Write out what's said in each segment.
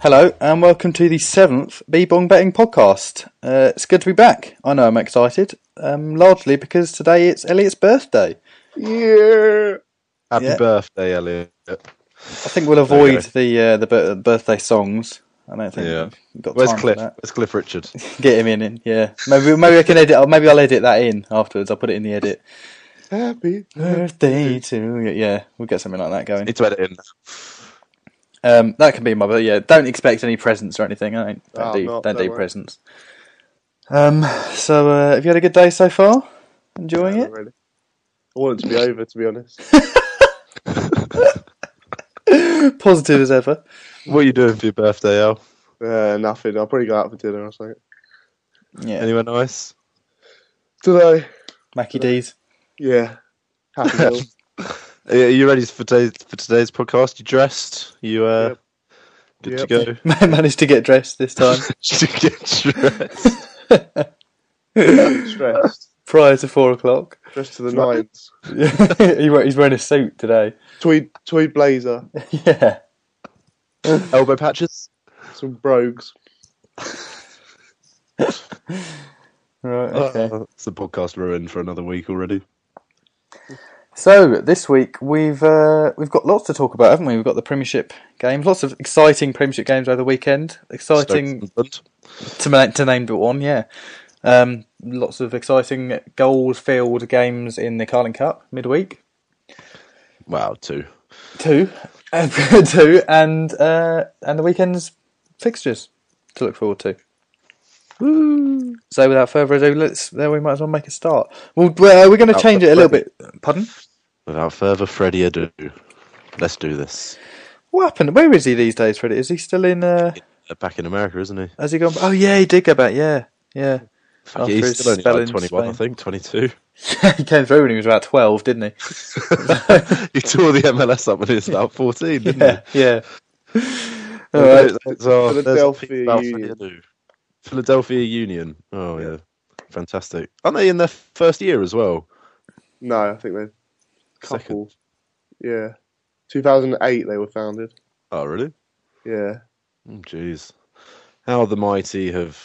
Hello and welcome to the 7th Bebong Betting Podcast. It's good to be back. I know I'm excited, largely because today it's Elliot's birthday. Yeah. Happy birthday, Elliot. I think we'll avoid the birthday songs. I don't think we've got time for that. Where's Cliff Richard? Get him in, yeah. Maybe I can edit. Maybe I'll edit that in afterwards. I'll put it in the edit. Happy birthday to you. Yeah, we'll get something like that going. Need to edit in. That can be my birthday. Yeah, don't expect any presents or anything. I don't do presents. So have you had a good day so far? Enjoying it? Really. I want it to be over, to be honest. Positive as ever. What are you doing for your birthday, Al? Nothing. I'll probably go out for dinner or something. Yeah. Anywhere nice? Today. Mackie D's. Yeah. Happy meal. Are you ready for today's podcast? You dressed? You good to go? Managed to get dressed this time. To get dressed. Stressed. Prior to 4 o'clock. Dressed to the nines. He's wearing a suit today. Tweed blazer. Yeah. Elbow patches? Some brogues. Right, okay. It's the podcast ruined for another week already. So this week we've got lots to talk about, haven't we? We've got the Premiership games, lots of exciting Premiership games over the weekend. Exciting to name but one, yeah. Lots of exciting goals-filled games in the Carling Cup midweek. Wow, two, and the weekend's fixtures to look forward to. Woo. So without further ado, we might as well make a start. Well, we're going to change it a little bit. Pardon? Without further Freddie ado, let's do this. What happened? Where is he these days, Freddie? Is he still in? Back in America, isn't he? Has he gone? Oh yeah, he did go back. Yeah. He's still only like 21, I think, 22. He came through when he was about 12, didn't he? He tore the MLS up when he was about 14, didn't he? Yeah. All right. Philadelphia Union. Oh, yeah. Fantastic. Aren't they in their first year as well? No, I think they're couple. Yeah. 2008 they were founded. Oh, really? Yeah. Oh, jeez. How the mighty have...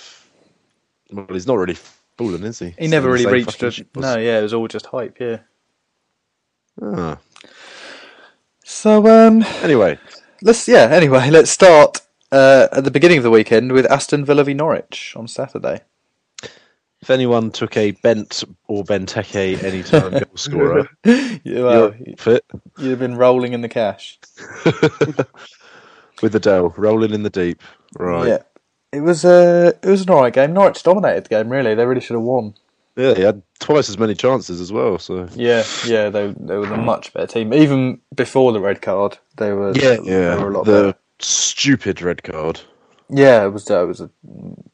Well, he's not really fallen, is he? He never really reached it. No, yeah, it was all just hype, yeah. Ah. So, Anyway, let's start at the beginning of the weekend with Aston Villa v Norwich on Saturday. if anyone took a Bent or Benteke anytime goal scorer, you're fit. You'd have been rolling in the cash. With the dough, rolling in the deep. Right. Yeah. It was an alright game. Norwich dominated the game, really. They really should have won. Yeah, he had twice as many chances as well. So yeah, they were a much better team. Even before the red card, they were a lot better. Stupid red card. Yeah, it was a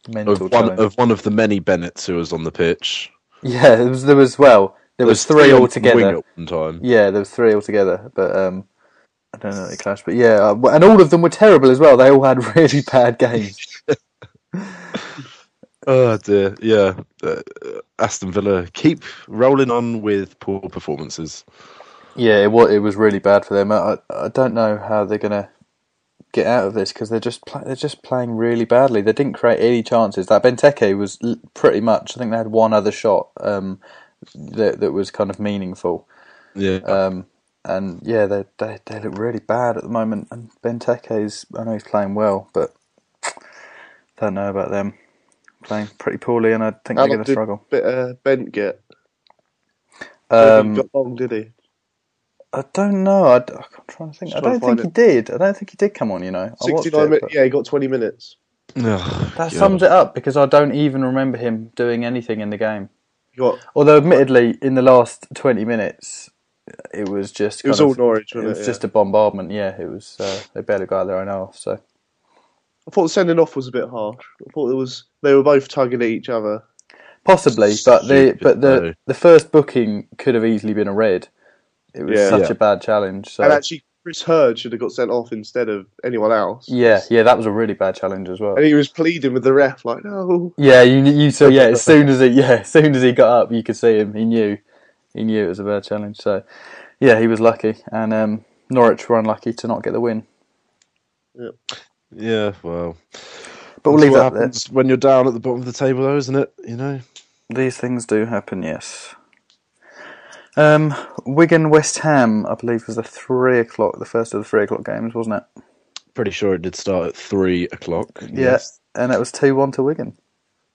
mental challenge. Of one of the many Bennetts who was on the pitch. Yeah, there was three altogether. At one time. Yeah, there was three altogether, but I don't know, they clashed. But yeah, and all of them were terrible as well. They all had really bad games. Oh dear, yeah. Aston Villa keep rolling on with poor performances. Yeah, it was really bad for them. I don't know how they're gonna get out of this because they're just playing really badly. They didn't create any chances. That Benteke was pretty much. I think they had one other shot that was kind of meaningful. Yeah. And yeah, they look really bad at the moment. And Benteke's, I know he's playing well, but don't know about them. Playing pretty poorly, and I think they're going to struggle. Bent get? He got long, did he? I don't know. I'm trying to think. I don't think he did. I don't think he did come on. 69 minutes. Yeah, he got 20 minutes. That sums it up because I don't even remember him doing anything in the game. Although, admittedly, in the last 20 minutes, it was just. It was all Norwich, wasn't it? It was just a bombardment. Yeah, it was. They barely got out their own half. So. I thought the sending off was a bit harsh. I thought they were both tugging at each other. Possibly, but the first booking could have easily been a red. It was such a bad challenge. So. And actually, Chris Hurd should have got sent off instead of anyone else. Yeah, that was a really bad challenge as well. And he was pleading with the ref, like, no. Yeah, you saw. Yeah, as soon as he got up, you could see him. He knew it was a bad challenge. So, yeah, he was lucky, and Norwich were unlucky to not get the win. Yeah. Yeah, well. But we'll leave what that there. happens when you're down at the bottom of the table, though, isn't it? You know? These things do happen, yes. Wigan West Ham, I believe, was the first of the 3 o'clock games, wasn't it? Pretty sure it did start at 3 o'clock. Yeah, yes. And it was 2-1 to Wigan.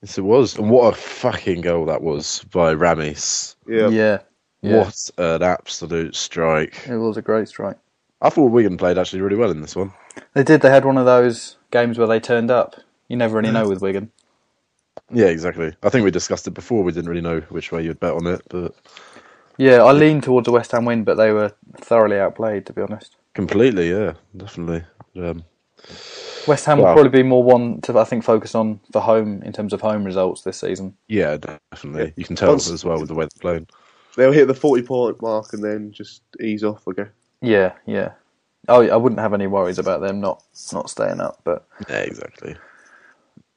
Yes, it was. And what a fucking goal that was by Ramis. Yeah. What an absolute strike. It was a great strike. I thought Wigan played actually really well in this one. They did. They had one of those games where they turned up. You never really know with Wigan. Yeah, exactly. I think we discussed it before. We didn't really know which way you'd bet on it, but... Yeah, I leaned towards a West Ham win, but they were thoroughly outplayed, to be honest. Completely, yeah. Definitely. West Ham will probably be more one to, I think, focus on for home in terms of home results this season. Yeah, definitely. You can tell as well with the way they're playing. They'll hit the 40-point mark and then just ease off again. Yeah. Oh, I wouldn't have any worries about them not staying up, but... Yeah, exactly.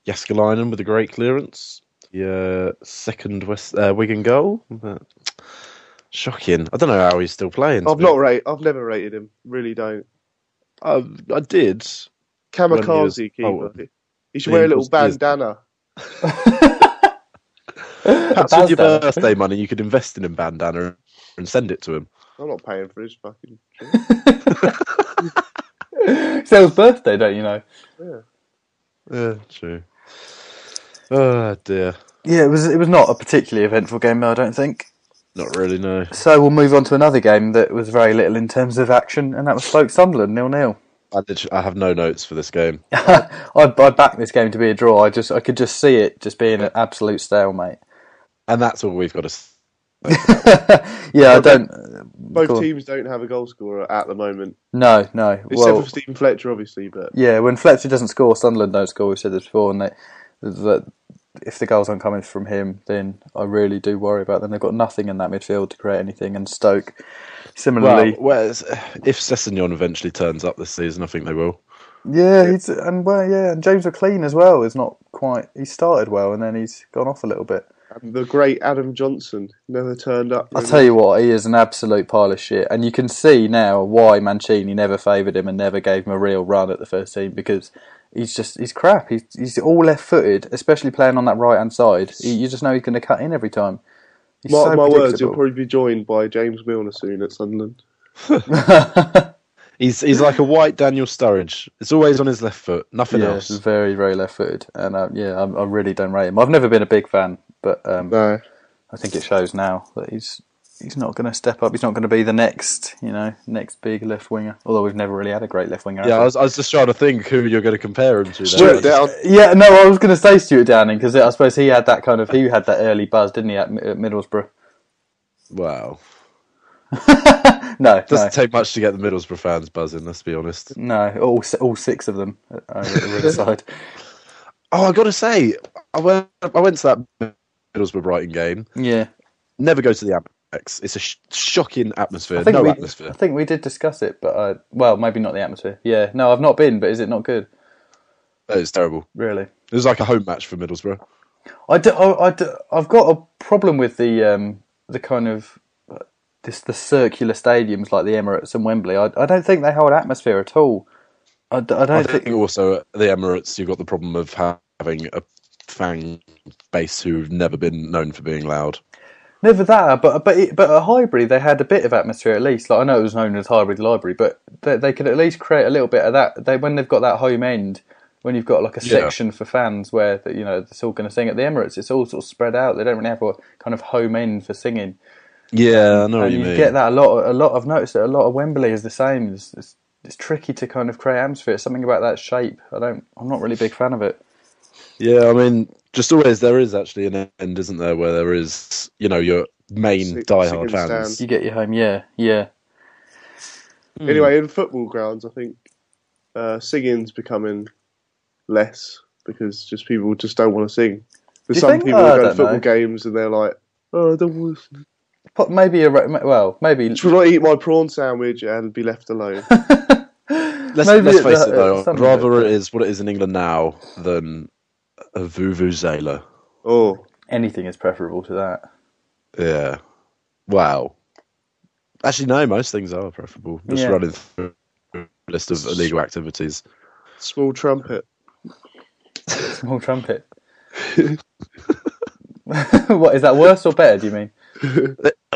Jääskeläinen with a great clearance. Yeah, second Wigan goal. But shocking. I don't know how he's still playing. I've never rated him. Really don't. I did. Kamikaze keeper. He should wear a little bandana. Perhaps with your birthday money, you could invest in a bandana and send it to him. I'm not paying for his fucking shit. It's El's birthday, don't you know? Yeah, true. Oh dear. Yeah, it was not a particularly eventful game, though, I don't think. Not really, no. So we'll move on to another game that was very little in terms of action, and that was Stoke Sunderland 0-0. I have no notes for this game. I backed this game to be a draw. I could just see it just being an absolute stalemate. And that's all we've got to say. Yeah, I don't... Both teams don't have a goal scorer at the moment. No. Except for Stephen Fletcher, obviously. But yeah, when Fletcher doesn't score, Sunderland don't score. We've said this before, and that if the goals aren't coming from him, then I really do worry about them. They've got nothing in that midfield to create anything, and Stoke, similarly... Well, if Sessegnon eventually turns up this season, I think they will. Yeah, and James McLean as well is not quite... He started well, and then he's gone off a little bit. And the great Adam Johnson never turned up. Really. I'll tell you what, he is an absolute pile of shit. And you can see now why Mancini never favoured him and never gave him a real run at the first team, because he's crap. He's all left-footed, especially playing on that right-hand side. You just know he's going to cut in every time. My words, you'll probably be joined by James Milner soon at Sunderland. He's like a white Daniel Sturridge. It's always on his left foot, nothing else. Very, very left-footed. And I really don't rate him. I've never been a big fan, but no. I think it shows now that he's not going to step up. He's not going to be the next big left winger. Although we've never really had a great left winger. Yeah, I was just trying to think who you're going to compare him to. Stuart Downing. Yeah, no, I was going to say Stuart Downing because I suppose he had that early buzz, didn't he, at Middlesbrough? Wow. No, doesn't take much to get the Middlesbrough fans buzzing. Let's be honest. No, all 6 of them over at the Riverside. Oh, I got to say, I went to that Middlesbrough Brighton game. Yeah. Never go to the Amex. It's a shocking atmosphere. Atmosphere. I think we did discuss it, but maybe not the atmosphere. Yeah, no, I've not been, but is it not good? It's terrible. Really? It was like a home match for Middlesbrough. I've got a problem with the kind of the circular stadiums like the Emirates and Wembley. I don't think they hold atmosphere at all. I think also at the Emirates you've got the problem of having a fan base who've never been known for being loud. Never that, but at Highbury they had a bit of atmosphere at least. Like I know it was known as Highbury Library, but they could at least create a little bit of that. When they've got that home end, when you've got like a section for fans where it's all going to sing. At the Emirates, it's all sort of spread out. They don't really have a kind of home end for singing. Yeah, I know what you mean. You get that a lot. I've noticed that a lot of Wembley is the same. It's tricky to kind of create atmosphere. It's something about that shape. I'm not really a big fan of it. Yeah, I mean, just always there is actually an end, isn't there, where there is, your main diehard fans. Stand. You get your home, yeah. Anyway, in football grounds, I think singing's becoming less because just people just don't want to sing. There's some people that go to football games and they're like, "Oh, I don't want to sing." Maybe maybe. Should I eat my prawn sandwich and be left alone? Let's face it though. I'd rather it is what it is in England now than a vuvuzela. Oh, anything is preferable to that. Yeah. Wow. Actually, no. Most things are preferable. Just running through a list of illegal activities. Small trumpet. Small trumpet. What, is that worse or better, do you mean?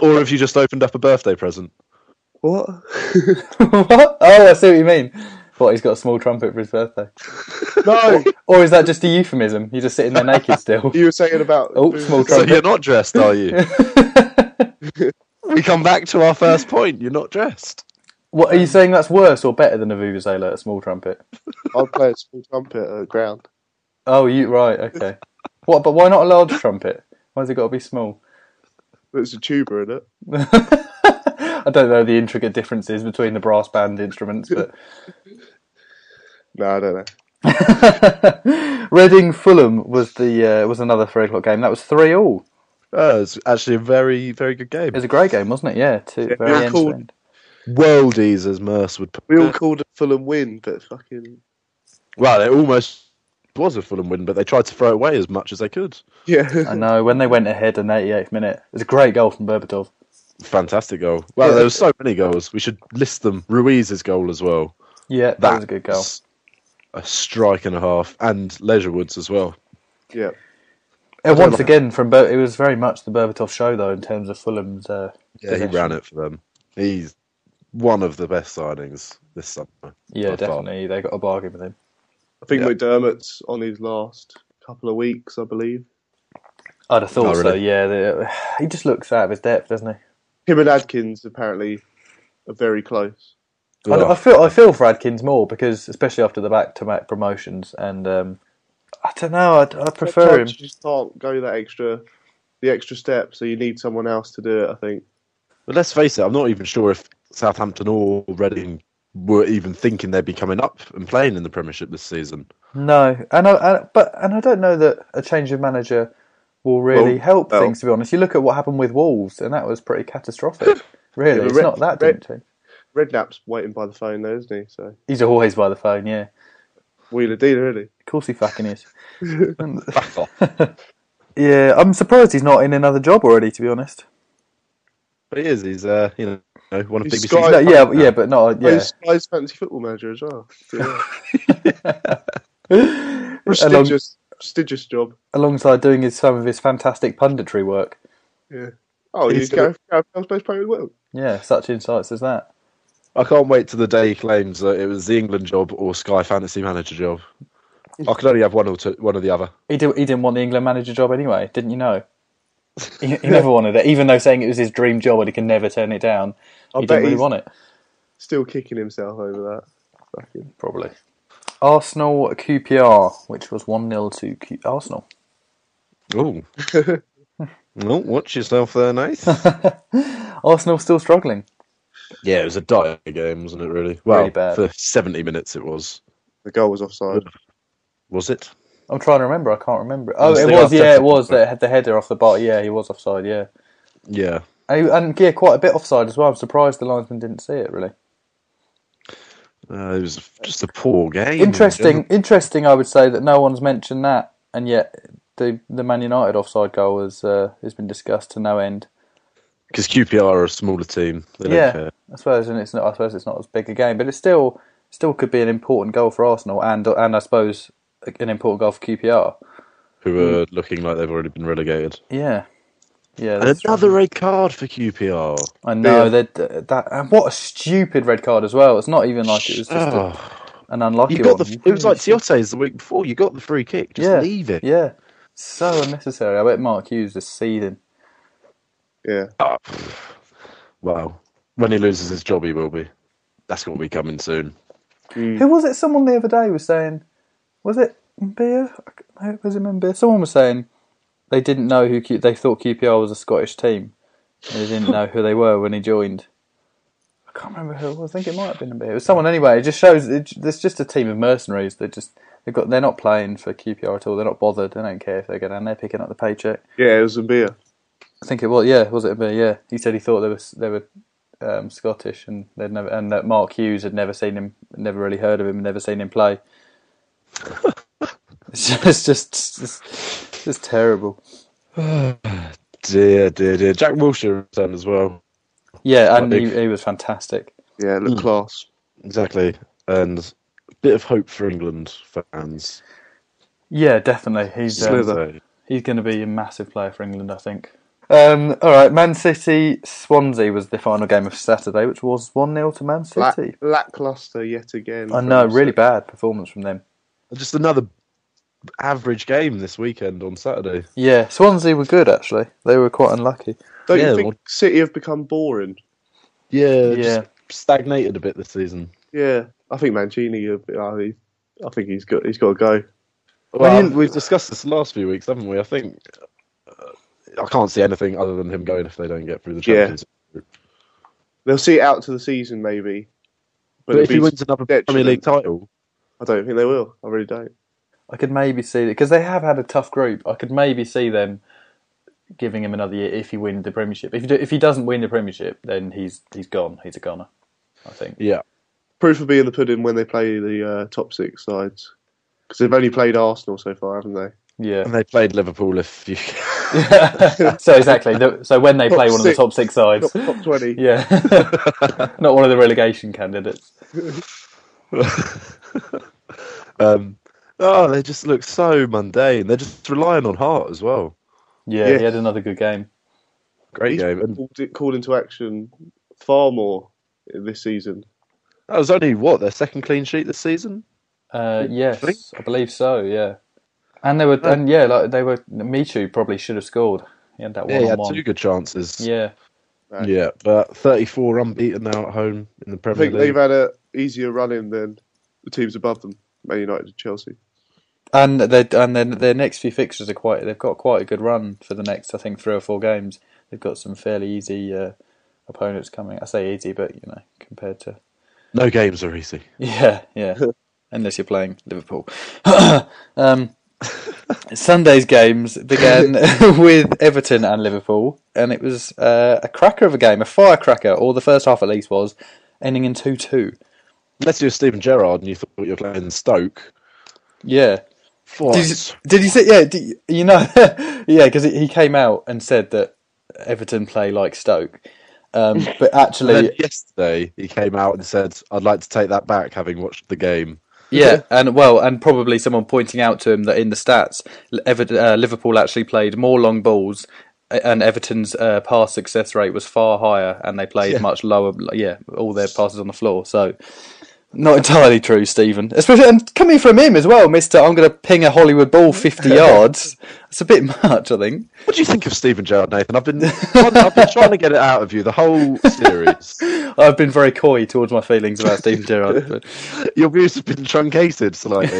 Or if you just opened up a birthday present. What? What? Oh, I see what you mean. What, he's got a small trumpet for his birthday? No! Or is that just a euphemism? You're just sitting there naked still? You were saying about... small trumpet. So you're not dressed, are you? We come back to our first point. You're not dressed. What, are you saying that's worse or better than a vuvuzela, a small trumpet? I'd play a small trumpet at ground. Oh, right, okay. What? But why not a large trumpet? Why's it got to be small? It's a tuba, isn't it? I don't know the intricate differences between the brass band instruments, but... No, I don't know. Reading Fulham was another 3 o'clock game. That was 3-3. It's actually a very, very good game. It was a great game, wasn't it? Yeah, very end to end. Worldies, as Merce would put it. We all called it Fulham win, but fucking... Well, it almost was a Fulham win, but they tried to throw it away as much as they could. Yeah. I know, when they went ahead in the 88th minute. It was a great goal from Berbatov. Fantastic goal. Well, there were so many goals. We should list them. Ruiz's goal as well. Yeah, that was a good goal. A strike and a half, and Leisurewood's as well. Yeah. Once again, it was very much the Berbatov show, though, in terms of Fulham's. Yeah, he ran it for them. He's one of the best signings this summer. Yeah, definitely. They got a bargain with him. I think McDermott's on his last couple of weeks, I believe. I'd have thought so. Yeah, he just looks out of his depth, doesn't he? Him and Adkins apparently are very close. I feel for Adkins more because, especially after the back-to-back promotions, and I don't know. I prefer him. You just can't go the extra step, so you need someone else to do it, I think. But let's face it, I'm not even sure if Southampton or Reading were even thinking they'd be coming up and playing in the Premiership this season. No, and I don't know that a change of manager will really help things. To be honest, you look at what happened with Wolves, and that was pretty catastrophic. Really, it's not that daunting. Redknapp's waiting by the phone, though, isn't he? So he's always by the phone, yeah. Wheeler dealer, isn't he? Of course, he fucking is. Back off. Yeah, I'm surprised he's not in another job already. To be honest, but he is. He's one of BBC's. Yeah, but not. Yeah, he's Sky's fantasy football manager as well. Prestigious job. Alongside doing some of his fantastic punditry work. Yeah. Oh, he's Gareth Bale's best player as well. Yeah, such insights as that. I can't wait till the day he claims that it was the England job or Sky Fantasy Manager job. I could only have one or the other. He didn't want the England manager job anyway, didn't you know? He never wanted it, even though saying it was his dream job and he can never turn it down. He didn't really want it. Still kicking himself over that. Probably. Arsenal QPR, which was 1-0 to Arsenal. Oh. Well, watch yourself there, Nath. Arsenal still struggling. Yeah, it was a dire game, wasn't it, really? Well, really bad. For 70 minutes it was. The goal was offside. Was it? I'm trying to remember, I can't remember. Oh, it was, yeah, it was. They had the header off the bar. Yeah, he was offside, yeah. Yeah. And quite a bit offside as well. I'm surprised the linesman didn't see it, really. It was just a poor game. Interesting, I would say, that no one's mentioned that, and yet the Man United offside goal has been discussed to no end. Because QPR are a smaller team. They don't care. I suppose, and it's not as big a game, but it still could be an important goal for Arsenal, and I suppose an important goal for QPR, who are looking like they've already been relegated. Yeah. And another red card for QPR. I know that, and what a stupid red card as well. It's not even like it was just an unlucky one. It was like Tiote's the week before. You got the free kick. Just leave it. Yeah, so unnecessary. I bet Mark Hughes is seething. Yeah. Well, when he loses his job, he will be. That's going to be coming soon. Who was it? Someone the other day was saying, was it Mbea? Was it Mbea? Someone was saying they didn't know they thought QPR was a Scottish team. They didn't know who they were when he joined. I can't remember who it was. I think it might have been Mbea. It was someone anyway. It just shows there's just a team of mercenaries. They're not playing for QPR at all. They're not bothered. They don't care if they go down there picking up the paycheck. Yeah, it was Mbea. I think it was. Yeah, was it Mbea? Yeah, he said he thought they were Scottish, and that Mark Hughes had never seen him, never really heard of him, never seen him play. It's just terrible. Dear. Jack Wilshere returned as well. Yeah, and he was fantastic. Yeah, looked class. Exactly. And bit of hope for England fans. Yeah, definitely. He's going to be a massive player for England, I think. All right, Man City Swansea was the final game of Saturday, which was 1-0 to Man City. Lackluster yet again. I know, really bad performance from them. Just another average game this weekend on Saturday. Yeah, Swansea were good actually. They were quite unlucky. Don't you think City have become boring? Yeah, just stagnated a bit this season. Yeah, I think Mancini. I think he's got to go. Well, we've discussed this the last few weeks, haven't we? I think I can't see anything other than him going if they don't get through the Champions League. They'll see it out to the season, maybe. But if he wins another Premier League title, I don't think they will. I really don't. I could maybe see it because they have had a tough group. I could maybe see them giving him another year if he wins the Premiership. If he doesn't win the Premiership, then he's gone. He's a goner, I think. Yeah. Proof will be in the pudding when they play the top six sides. Because they've only played Arsenal so far, haven't they? Yeah. And they played Liverpool if you... So exactly. So when they play one of the top six sides... Top 20. Yeah. Not one of the relegation candidates. They just look so mundane. They're just relying on Hart as well. Yeah, he had another good game. Great game. Called into action far more this season. That was only, their second clean sheet this season? Yes, I believe so, yeah. And they were, Michu probably should have scored. He had that one-on-one. He had 2 good chances. Yeah. Right. Yeah, but 34 unbeaten now at home in the Premier League. I think they've had an easier run-in than the teams above them, Man United and Chelsea. And then their next few fixtures they've got quite a good run for the next, I think, 3 or 4 games. They've got some fairly easy opponents coming. I say easy, but compared to... No games are easy. Yeah. Unless you're playing Liverpool. Sunday's games began with Everton and Liverpool, and it was a cracker of a game, a firecracker, or the first half at least was, ending in 2-2. Unless you were Steven Gerrard and you thought you were playing Stoke. Yeah. Did you see? Yeah, yeah, because he came out and said that Everton play like Stoke. But actually, yesterday he came out and said, "I'd like to take that back, having watched the game." Yeah, and probably someone pointing out to him that in the stats, Liverpool actually played more long balls, and Everton's pass success rate was far higher, and they played much lower. Yeah, all their passes on the floor. So, not entirely true, Stephen. Especially and coming from him as well, Mister. I'm going to ping a Hollywood ball 50 yards. It's a bit much, I think. What do you think of Steven Gerrard, Nathan? I've been trying to get it out of you the whole series. I've been very coy towards my feelings about Steven Gerrard. But... Your views have been truncated slightly.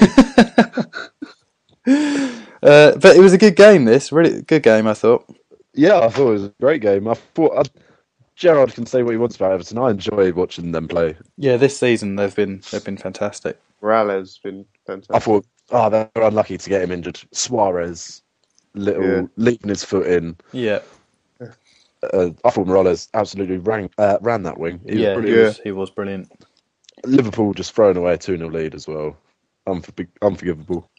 But it was a good game. This really good game, I thought. Yeah, I thought it was a great game. I thought Gerrard can say what he wants about Everton. I enjoyed watching them play. Yeah, this season they've been fantastic. Morales been fantastic. I thought, they're unlucky to get him injured. Suarez, leaving his foot in. Yeah. I thought Morales absolutely ran that wing. He was brilliant. Liverpool just throwing away a 2-0 lead as well. Unforgivable.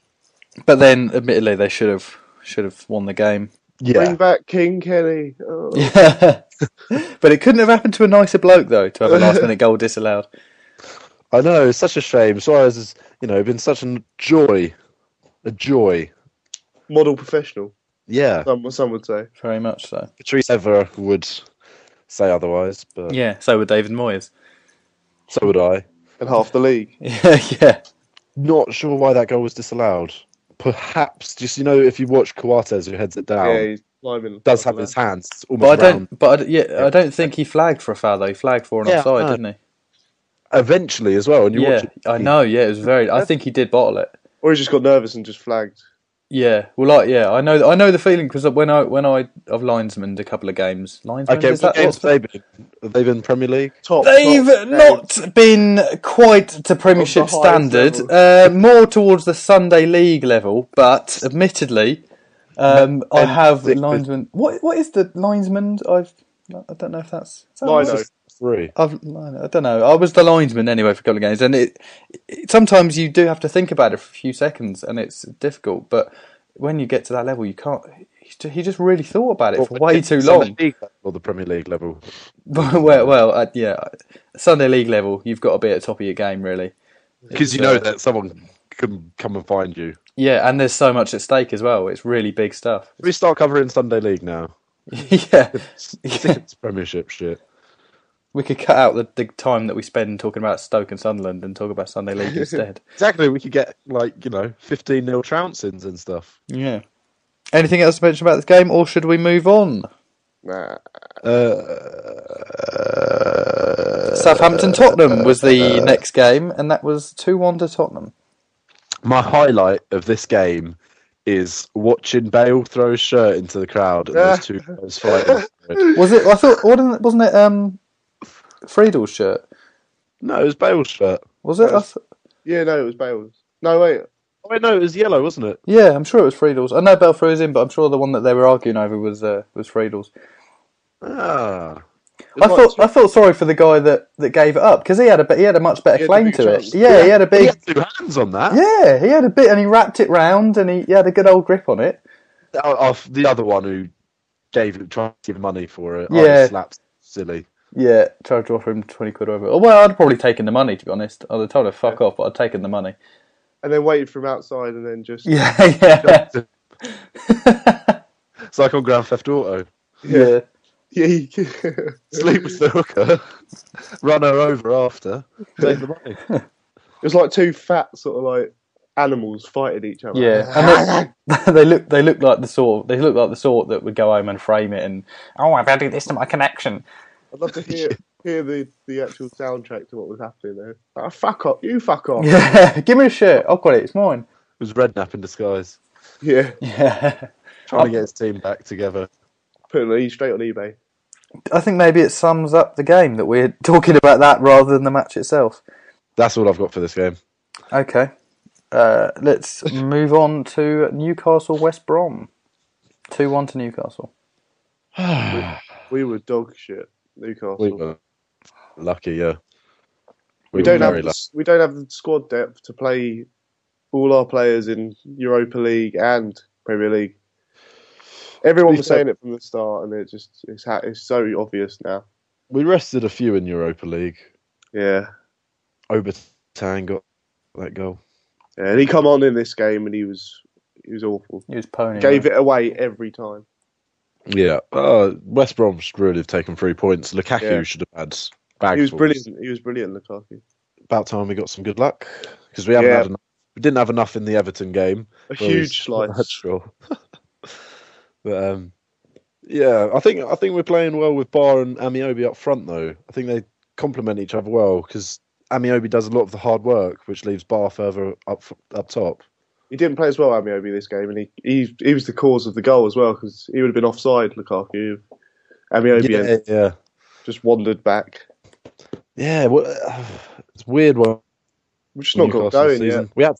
But then, admittedly, they should have won the game. Yeah. Bring back King Kenny. Oh. Yeah. But it couldn't have happened to a nicer bloke, though, to have a last-minute goal disallowed. I know, it's such a shame. Suarez has, been such a joy. A joy. Model professional. Yeah. Some would say. Very much so. Patrice Evra would say otherwise, but... Yeah, so would David Moyes. So would I. And half the league. Yeah. Not sure why that goal was disallowed. Perhaps, just, if you watch Coates who heads it down, he's climbing. Does have his hands almost round. I don't think he flagged for a foul, though. He flagged for an offside, didn't he? Eventually as well. And you watch it, I know, it was very... I think he did bottle it. Or he just got nervous and just flagged. Yeah, well, I know the feeling because I've linesmaned a couple of games. Linesman, okay, what games have they been Premier League? They've not been quite to Premiership standard. More towards the Sunday League level, but admittedly, I have linesman. What is the linesman? I don't know if that's. Three. I don't know. I was the linesman anyway for a couple of games, and it sometimes you do have to think about it for a few seconds, and it's difficult. But when you get to that level, you can't. He just really thought about it for way too long. Or the Premier League level. Well, Sunday League level, you've got to be at the top of your game, really. Because you know that someone can come and find you. Yeah, and there's so much at stake as well. It's really big stuff. We start covering Sunday League now. Yeah. It's Premiership shit. We could cut out the time that we spend talking about Stoke and Sunderland and talk about Sunday League instead. Exactly, we could get 15-0 trouncings and stuff. Yeah. Anything else to mention about this game, or should we move on? Nah. Southampton Tottenham was the next game, and that was 2-1 to Tottenham. My highlight of this game is watching Bale throw his shirt into the crowd and those two guys fighting. Was it? I thought wasn't it Friedel's shirt? No, it was Bale's shirt. Was it? Yeah, no, it was Bale's. No, wait. Oh, wait, no, it was yellow, wasn't it? Yeah, I'm sure it was Friedel's. I know Bale threw his in, but I'm sure the one that they were arguing over was Friedel's. Ah. I felt sorry for the guy that gave it up because he had a much better claim to it. Yeah, he had a big. He had two hands on that. Yeah, he had a bit, and he wrapped it round, and he had a good old grip on it. The other one who tried to give money for it. Yeah, slapped silly. Yeah, tried to offer him 20 quid over. Oh, well, I'd probably taken the money, to be honest. I'd have told her fuck off, but I'd taken the money. And then waited from outside, and then just yeah. It's like on Grand Theft Auto. Yeah. Yeah, sleep with the hooker, run her over after, take the money. It was like two fat sort of like animals fighting each other. Yeah, and they look like the sort that would go home and frame it and I've added this to my connection. I'd love to hear the actual soundtrack to what was happening there. Oh, fuck off! You fuck off! Yeah, give me a shirt. I've got it. It's mine. It was Redknapp in disguise. Yeah, trying to get his team back together. Putting it straight on eBay. I think maybe it sums up the game that we're talking about that rather than the match itself. That's all I've got for this game. Okay. Let's move on to Newcastle West Brom. 2-1 to Newcastle. We were dog shit, Newcastle. We were lucky, yeah. We don't have the squad depth to play all our players in Europa League and Premier League. Everyone was saying it from the start, and it's so obvious now. We rested a few in Europa League. Yeah. Obertan got that goal. Yeah, and he come on in this game, and he was awful. He was pony. Gave it away every time. Yeah. West Brom should really have taken 3 points. Lukaku should have had bagfuls. He was brilliant. He was brilliant, Lukaku. About time we got some good luck because we haven't had enough. We didn't have enough in the Everton game. A huge slice. Sure. But I think we're playing well with Bar and Amiobi up front though. I think they complement each other well because Amiobi does a lot of the hard work, which leaves Bar further up top. He didn't play as well, Amiobi, this game, and he was the cause of the goal as well because he would have been offside, Lukaku. Amiobi just wandered back. Yeah, well, it's weird. We've just not got going yet. We have.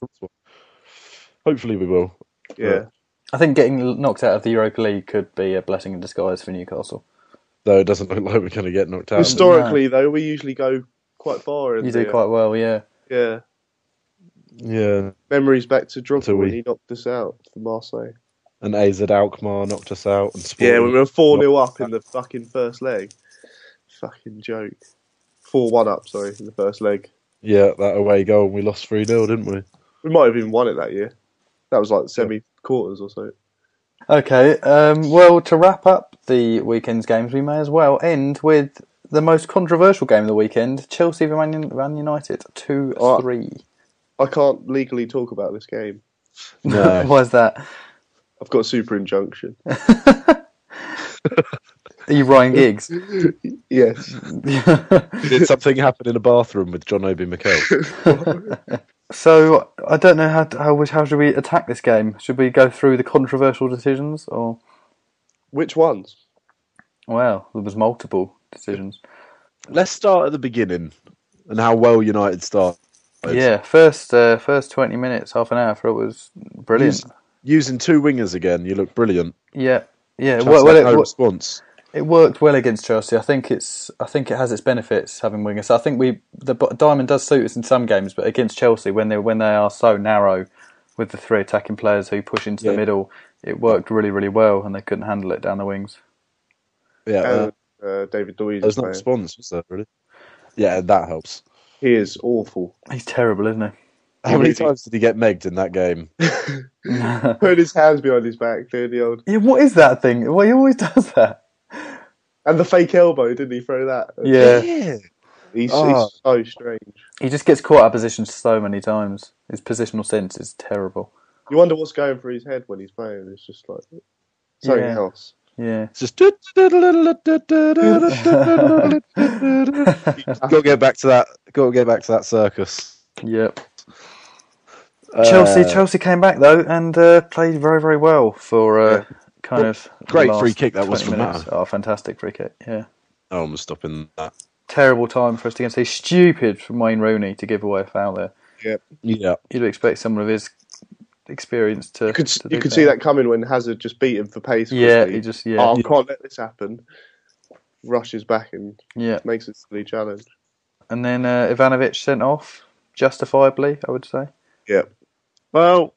Hopefully, we will. Yeah. I think getting knocked out of the Europa League could be a blessing in disguise for Newcastle. Though it doesn't look like we're going to get knocked out. Historically, though, we usually go quite far. You do quite well, yeah. Yeah. Yeah. Memories back to Drogba when he knocked us out for Marseille. And AZ Alkmaar knocked us out. And we were 4-0 up in the fucking first leg. Fucking joke. 4-1 up, in the first leg. Yeah, that away goal, we lost 3-0, didn't we? We might have even won it that year. That was like semi-quarters or so. Okay, well, to wrap up the weekend's games, we may as well end with the most controversial game of the weekend, Chelsea v Man United, 2-3. I can't legally talk about this game. No. Why's that? I've got a super injunction. Are you Ryan Giggs? Yes. Did something happen in a bathroom with John Obi Mikel? So, I don't know how should we attack this game? Should we go through the controversial decisions, or...? Which ones? Well, there was multiple decisions. Let's start at the beginning, and how well United started. Yeah, first 20 minutes, half an hour, it was brilliant. Using two wingers again, you look brilliant. Yeah. No response. It worked well against Chelsea. I think it has its benefits having wingers. I think the diamond does suit us in some games, but against Chelsea, when they are so narrow with the three attacking players who push into the middle, it worked really, really well, and they couldn't handle it down the wings. Yeah, David Luiz. There's no response, was there really? Yeah, that helps. He is awful. He's terrible, isn't he? How many times did he get megged in that game? Putting his hands behind his back, doing the old... Yeah, what is that thing? Well, he always does that. And the fake elbow, didn't he throw that? Yeah. He's so strange. He just gets caught out of position so many times. His positional sense is terrible. You wonder what's going through his head when he's playing. It's just like something else. Yeah. It's just... Got to get back to that. Got to get back to that circus. Yep. Chelsea came back though and played very, very well for kind of great free kick that was from that. Oh, fantastic free kick! Yeah. Oh, I'm stopping that. Terrible time for us to get. Say stupid from Wayne Rooney to give away a foul there. Yeah. You'd expect someone of his experience to. You could see that coming when Hazard just beat him for pace. Yeah, he just I can't let this happen. Rushes back and makes it a silly challenge. And then Ivanovic sent off justifiably, I would say. Yeah. Well,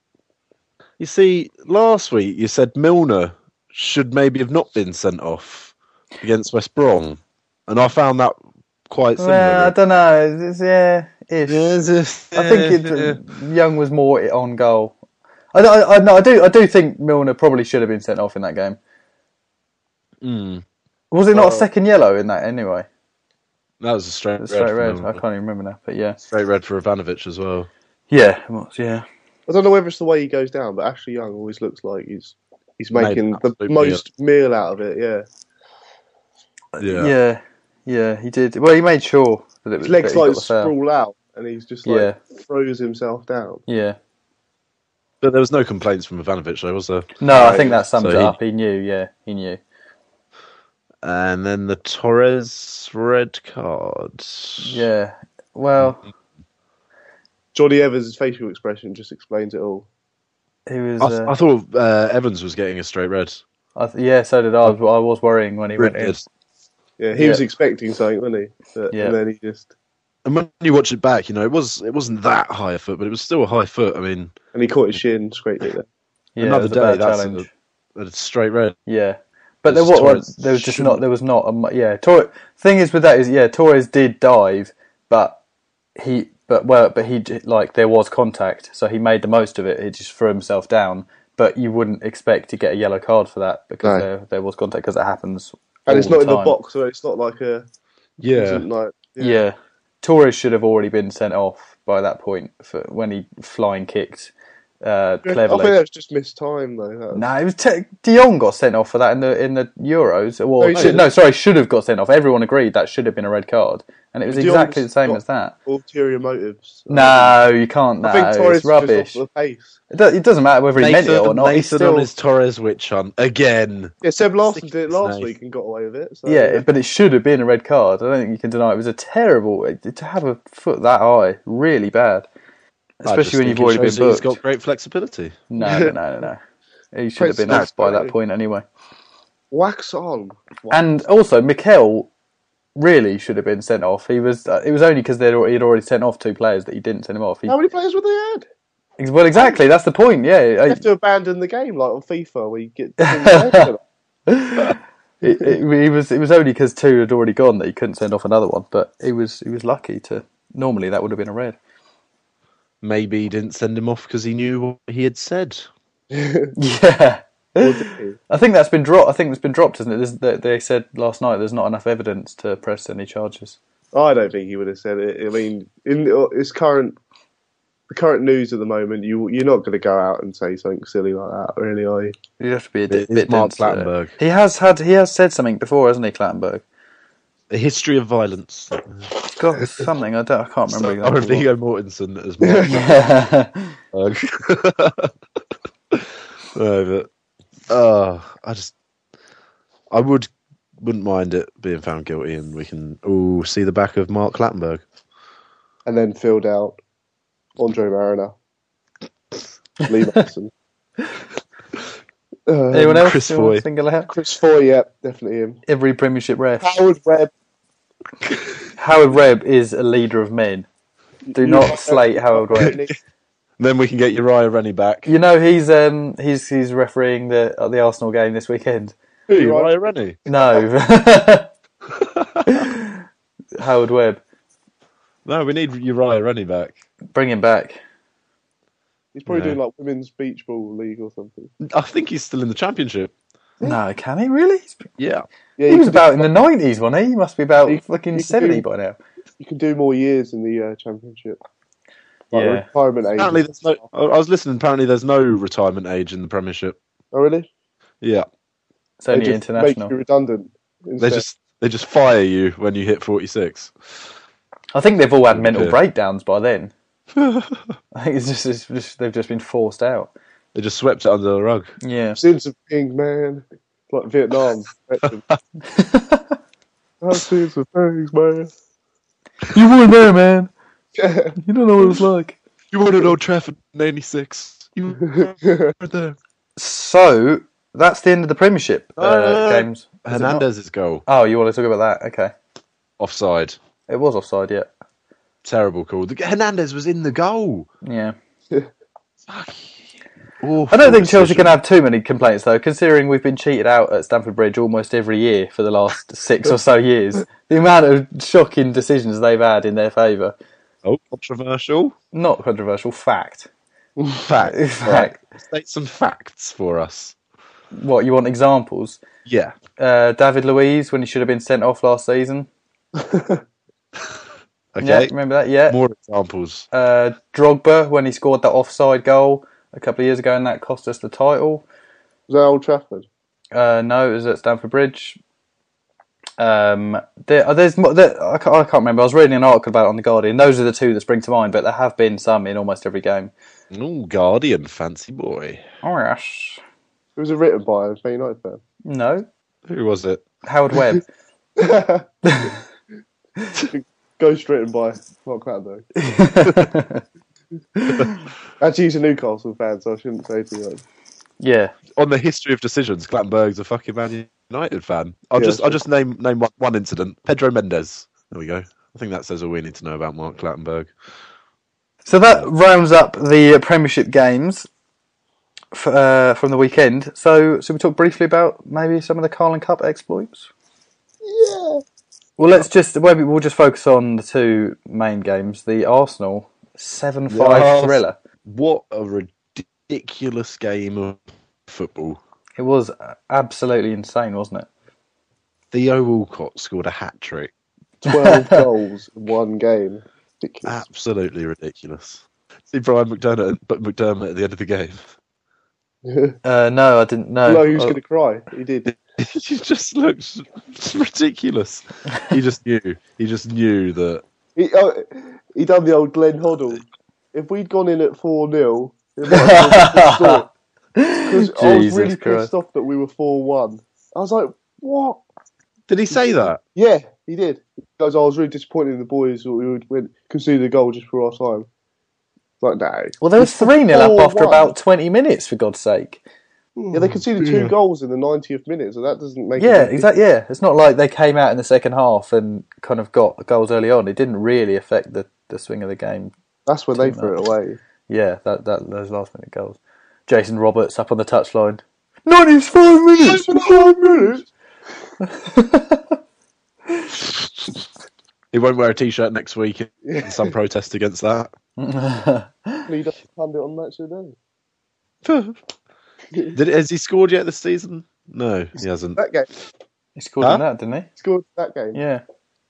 you see, last week you said Milner should maybe have not been sent off against West Brom, and I found that quite similar. Well, I don't know. I think Young was more on goal. I do think Milner probably should have been sent off in that game. Was it not a second yellow in that anyway? That was a straight red. I can't even remember now, but yeah. Straight red for Ivanovic as well. Yeah, it was, yeah. I don't know whether it's the way he goes down, but Ashley Young always looks like he's making the most meal out of it, Yeah, he did. Well, he made sure that it was... His legs like sprawl out, and he's just throws himself down. Yeah. But there was no complaints from Ivanovic, though, was there? No, I think that sums it up. He knew, he knew. And then the Torres red card. Yeah, well... Johnny Evans' facial expression just explains it all. He was. I thought Evans was getting a straight red. So did I. I was worrying when he went in. Yeah, he was expecting something, wasn't he? And then he just... And when you watch it back, it wasn't that high a foot, but it was still a high foot. I mean... And he caught his shin, scraped it there. Yeah, another day, that's challenge. A straight red. Yeah. But there was not... Thing is with that is, Torres did dive, but he there was contact, so he made the most of it. He just threw himself down, but you wouldn't expect to get a yellow card for that because there was contact, because it happens. And it's not in the box, so it's not like a Torres should have already been sent off by that point for when he flying kicked cleverly. I think that was just missed time though. No, it was De Jong got sent off for that in the Euros. Should have got sent off. Everyone agreed that should have been a red card. And it was exactly the same as that. Ulterior motives. No, you can't. No, I think Torres it's rubbish. Off the pace. It doesn't matter whether he meant it or not. Nathan on his Torres witch hunt again. Yeah, Seb Larson did it last week and got away with it. So, but it should have been a red card. I don't think you can deny it. It was a terrible to have a foot that high. Really bad, especially when you've already been booked. He's got great flexibility. No. He should have been off by that point anyway. Wax on. And also, Mikel really should have been sent off. It was only because he'd already sent off two players that he didn't send him off. How many players were they had? Well, exactly. That's the point. Yeah, you have to abandon the game like on FIFA, where you get. It was only because two had already gone that he couldn't send off another one. But he was lucky to. Normally, that would have been a red. Maybe he didn't send him off because he knew what he had said. Yeah. I think that's been dropped. I think it's been dropped, isn't it? They said last night there's not enough evidence to press any charges. I don't think he would have said it. I mean, in the current news at the moment, you're not going to go out and say something silly like that, really, are you? You have to be a bit Mark Clattenberg. He has said something before, hasn't he, Clattenberg? A history of violence. It's got something. I can't remember exactly. Or Viggo Mortensen as well. No, but I wouldn't mind it being found guilty, and we can all see the back of Mark Clattenberg, and then filled out Andre Mariner, Lee Mason. Anyone else? Chris Foy. Chris Foy, yeah, definitely him. Every Premiership ref. Howard Webb. Howard Webb is a leader of men. Do not slate Howard Webb. Then we can get Uriah Rennie back. You know he's refereeing the Arsenal game this weekend. Who, Uriah Rennie? No. Howard Webb. No, we need Uriah Rennie back. Bring him back. He's probably doing like women's beach ball league or something. I think he's still in the Championship. No, can he really? Yeah. He was about in the 90s, wasn't he? He must be about fucking 70 by now. You can do more years in the Championship. Like retirement age. Apparently, I was listening. Apparently, there's no retirement age in the Premiership. Oh, really? Yeah. It's only international. Make you redundant. They just fire you when you hit 46. I think they've all had mental breakdowns by then. I think it's just they've just been forced out. They just swept it under the rug. Yeah. Sins of things, man. It's like Vietnam. I've seen some things, man. You weren't there, man. You don't know what it was like. You weren't at Old Trafford in '86. You weren't there. So that's the end of the Premiership games. Hernandez's goal. Oh, you want to talk about that? Okay. Offside. It was offside, yeah. Terrible call. Hernandez was in the goal. Yeah. Awful I don't think Chelsea decision. can have too many complaints, though, considering we've been cheated out at Stamford Bridge almost every year for the last 6 or so years. The amount of shocking decisions they've had in their favour. Oh, controversial? Not controversial, fact. Fact. Fact. Right. State some facts for us. What, you want examples? Yeah. David Luiz, when he should have been sent off last season. Okay. Yeah, remember that? Yeah. More examples. Drogba, when he scored that offside goal a couple of years ago and that cost us the title. Was that Old Trafford? No, it was at Stamford Bridge. I can't remember. I was reading an article about it on The Guardian. Those are the two that spring to mind, but there have been some in almost every game. Oh, Guardian, fancy boy. Oh, yes. It was written by a Man United fan. No. Who was it? Howard Webb. Ghost written by Mark Clattenberg. Actually, he's a Newcastle fan, so I shouldn't say too much. Yeah. On the history of decisions, Clattenberg's a fucking Man United fan. I'll just name one incident. Pedro Mendes. There we go. I think that says all we need to know about Mark Clattenberg. So that rounds up the Premiership games from the weekend. So we talk briefly about maybe some of the Carling Cup exploits? Yeah. Well, we'll just focus on the two main games. The Arsenal 7-5 thriller. What a ridiculous game of football. It was absolutely insane, wasn't it? Theo Walcott scored a hat-trick. 12 goals in one game. Ridiculous. Absolutely ridiculous. See Brian McDermott at the end of the game. No, I didn't know. No, he was going to cry. He did. He just looked ridiculous. He just knew that. He done the old Glenn Hoddle. If we'd gone in at 4-0, it might have been a good score. Because I was really pissed off that we were 4-1. I was like, what? Did he say that? Yeah, he did. He goes, I was really disappointed in the boys that we would concede a goal just for our time. Like, no. Well, there was 3-0 up after about 20 minutes, for God's sake. Yeah, they conceded 2 goals in the 90th minute, so that doesn't make exactly. Yeah, it's not like they came out in the second half and kind of got goals early on. It didn't really affect the swing of the game. That's when they threw it away. Yeah, those last minute goals. Jason Roberts up on the touchline. 95 minutes! 95 minutes! He won't wear a t-shirt next week in some protest against that. He doesn't pundit on Match of the Day. Has he scored yet this season? No, he hasn't. That game. He scored in that, didn't he? He scored that game. Yeah.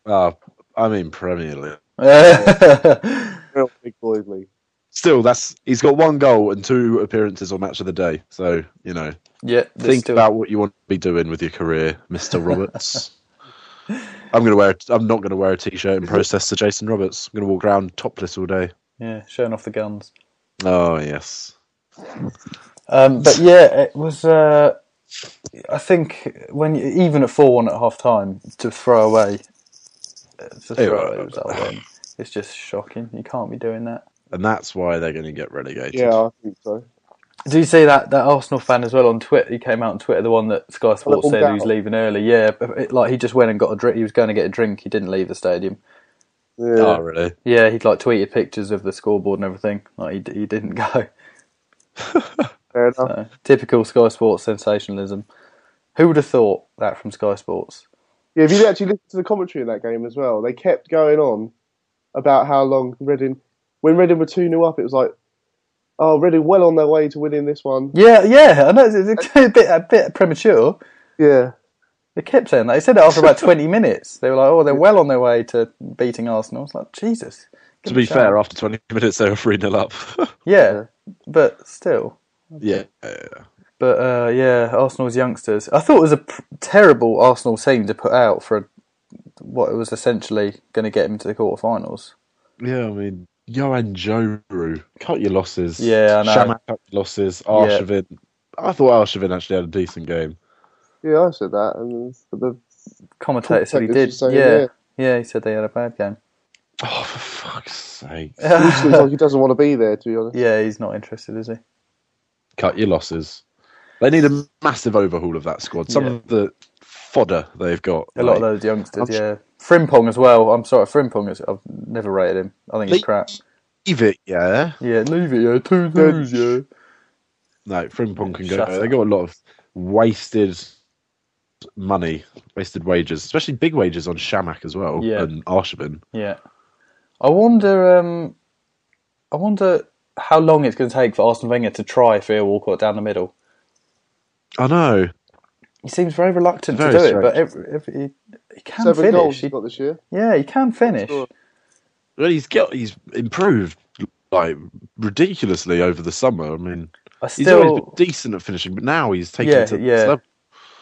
I mean Premier League. Real big boys league. Still, he's got 1 goal and 2 appearances on Match of the Day. So, yeah, think about what you want to be doing with your career, Mr. Roberts. I'm not going to wear a t-shirt in protest to Jason Roberts. I'm going to walk around topless all day. Yeah, showing off the guns. Oh yes. But yeah, it was. I think even at 4-1 at half time to throw away, result then, it's just shocking. You can't be doing that. And that's why they're going to get relegated. Yeah, I think so. Do you see that Arsenal fan as well on Twitter? He came out on Twitter, the one that Sky Sports said he was leaving early. Yeah, he just went and got a drink. He was going to get a drink. He didn't leave the stadium. Yeah. Oh, really? Yeah, he tweeted pictures of the scoreboard and everything. Like he didn't go. Fair enough. So, typical Sky Sports sensationalism. Who would have thought that from Sky Sports? Yeah, if you actually listen to the commentary in that game as well, they kept going on about how long when Reading were 2-0 up, it was like, oh, Reading well on their way to winning this one. Yeah, I know it's a bit premature. Yeah. They kept saying that. They said it after about 20 minutes. They were like, oh, they're well on their way to beating Arsenal. I was like, Jesus. To be fair, after 20 minutes, they were 3-0 up. Yeah, but still. Yeah. But, Arsenal's youngsters. I thought it was a terrible Arsenal team to put out for what it was essentially going to get him to the quarterfinals. Yeah, I mean, Yohan Joru, cut your losses. Yeah, I know. Shamak, cut your losses. Arshavin. Yeah. I thought Arshavin actually had a decent game. Yeah, I said that. And the commentator said he did. Yeah, he said they had a bad game. Oh, for fuck's sake. He looks like he doesn't want to be there, to be honest. Yeah, he's not interested, is he? Cut your losses. They need a massive overhaul of that squad. Some of the fodder they've got. A lot of those youngsters, Frimpong as well. I'm sorry, Frimpong, I've never rated him. I think he's crap. Leave it, yeah. Yeah, leave it, yeah. 2-2, yeah. No, Frimpong can go. They got a lot of wasted money, wasted wages, especially big wages on Shamak as well, and Arshavin. Yeah. I wonder how long it's going to take for Arsene Wenger to try Theo Walcott down the middle. I know. He seems very reluctant to do it, but he can 7 finish. goals he's got this year. Yeah, he can finish. Well, he's improved like ridiculously over the summer. I mean, he's always been decent at finishing, but now he's taken it to this level.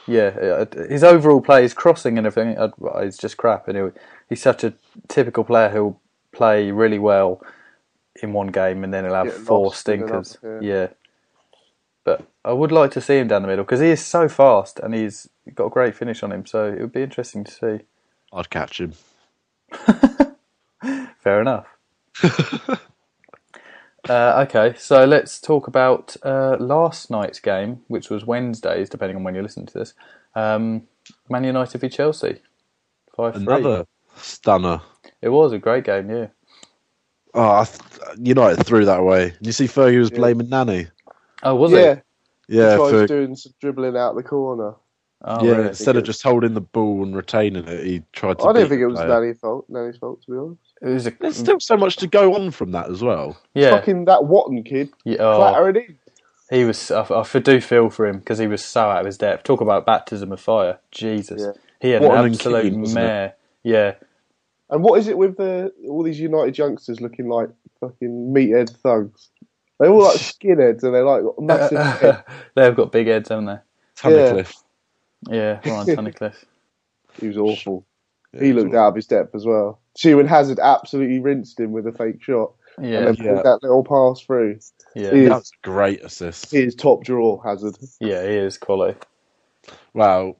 Yeah, his overall play, his crossing and everything, is just crap. Anyway, he's such a typical player who'll play really well in one game and then he'll have 4 stinkers. Yeah. But I would like to see him down the middle because he is so fast and he's got a great finish on him. So it would be interesting to see. I'd catch him. Fair enough. Okay, so let's talk about last night's game, which was Wednesdays, depending on when you listen to this. Man United v Chelsea. 5-3. Another stunner. It was a great game, yeah. Oh, United threw that away. You see Fergie was blaming Nani. Oh, was he? Yeah, he tried doing some dribbling out the corner. Oh, really? Instead of just holding the ball and retaining it, he tried to. I don't think it was Nani's fault, to be honest. There's still so much to go on from that as well. Yeah. Fucking that Watton kid. Clattering in. He was. I do feel for him because he was so out of his depth. Talk about baptism of fire. Jesus. Yeah. He had an absolute mare. Yeah. And what is it with all these United youngsters looking like fucking meathead thugs? They're all like skinheads and they're like massive heads. They've got big heads, haven't they? Tunnicliffe. Yeah, Ryan Tunnicliffe. He was awful. He looked out of his depth as well. When Hazard absolutely rinsed him with a fake shot. Yeah. And then pulled that little pass through. Yeah, that was a great assist. He is top drawer, Hazard. Yeah, he is quality. Well,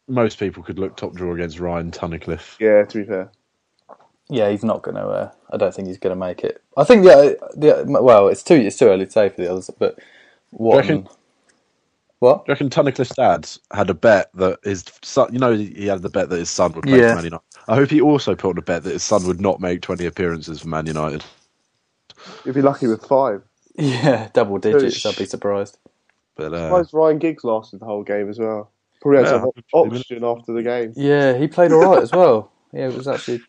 most people could look top drawer against Ryan Tunnicliffe. Yeah, to be fair. Yeah, he's not going to. I don't think he's going to make it. I think well, it's too early to say for the others. But what? Do you reckon Tunnicliffe's dad had a bet that his son? You know, he had the bet that his son would play for Man United. I hope he also put on a bet that his son would not make 20 appearances for Man United. You'd be lucky with 5. Yeah, double digits. I'd be surprised. But I'm surprised Ryan Giggs lasted the whole game as well. Probably had some oxygen after the game. Yeah, he played all right as well. Yeah, it was actually.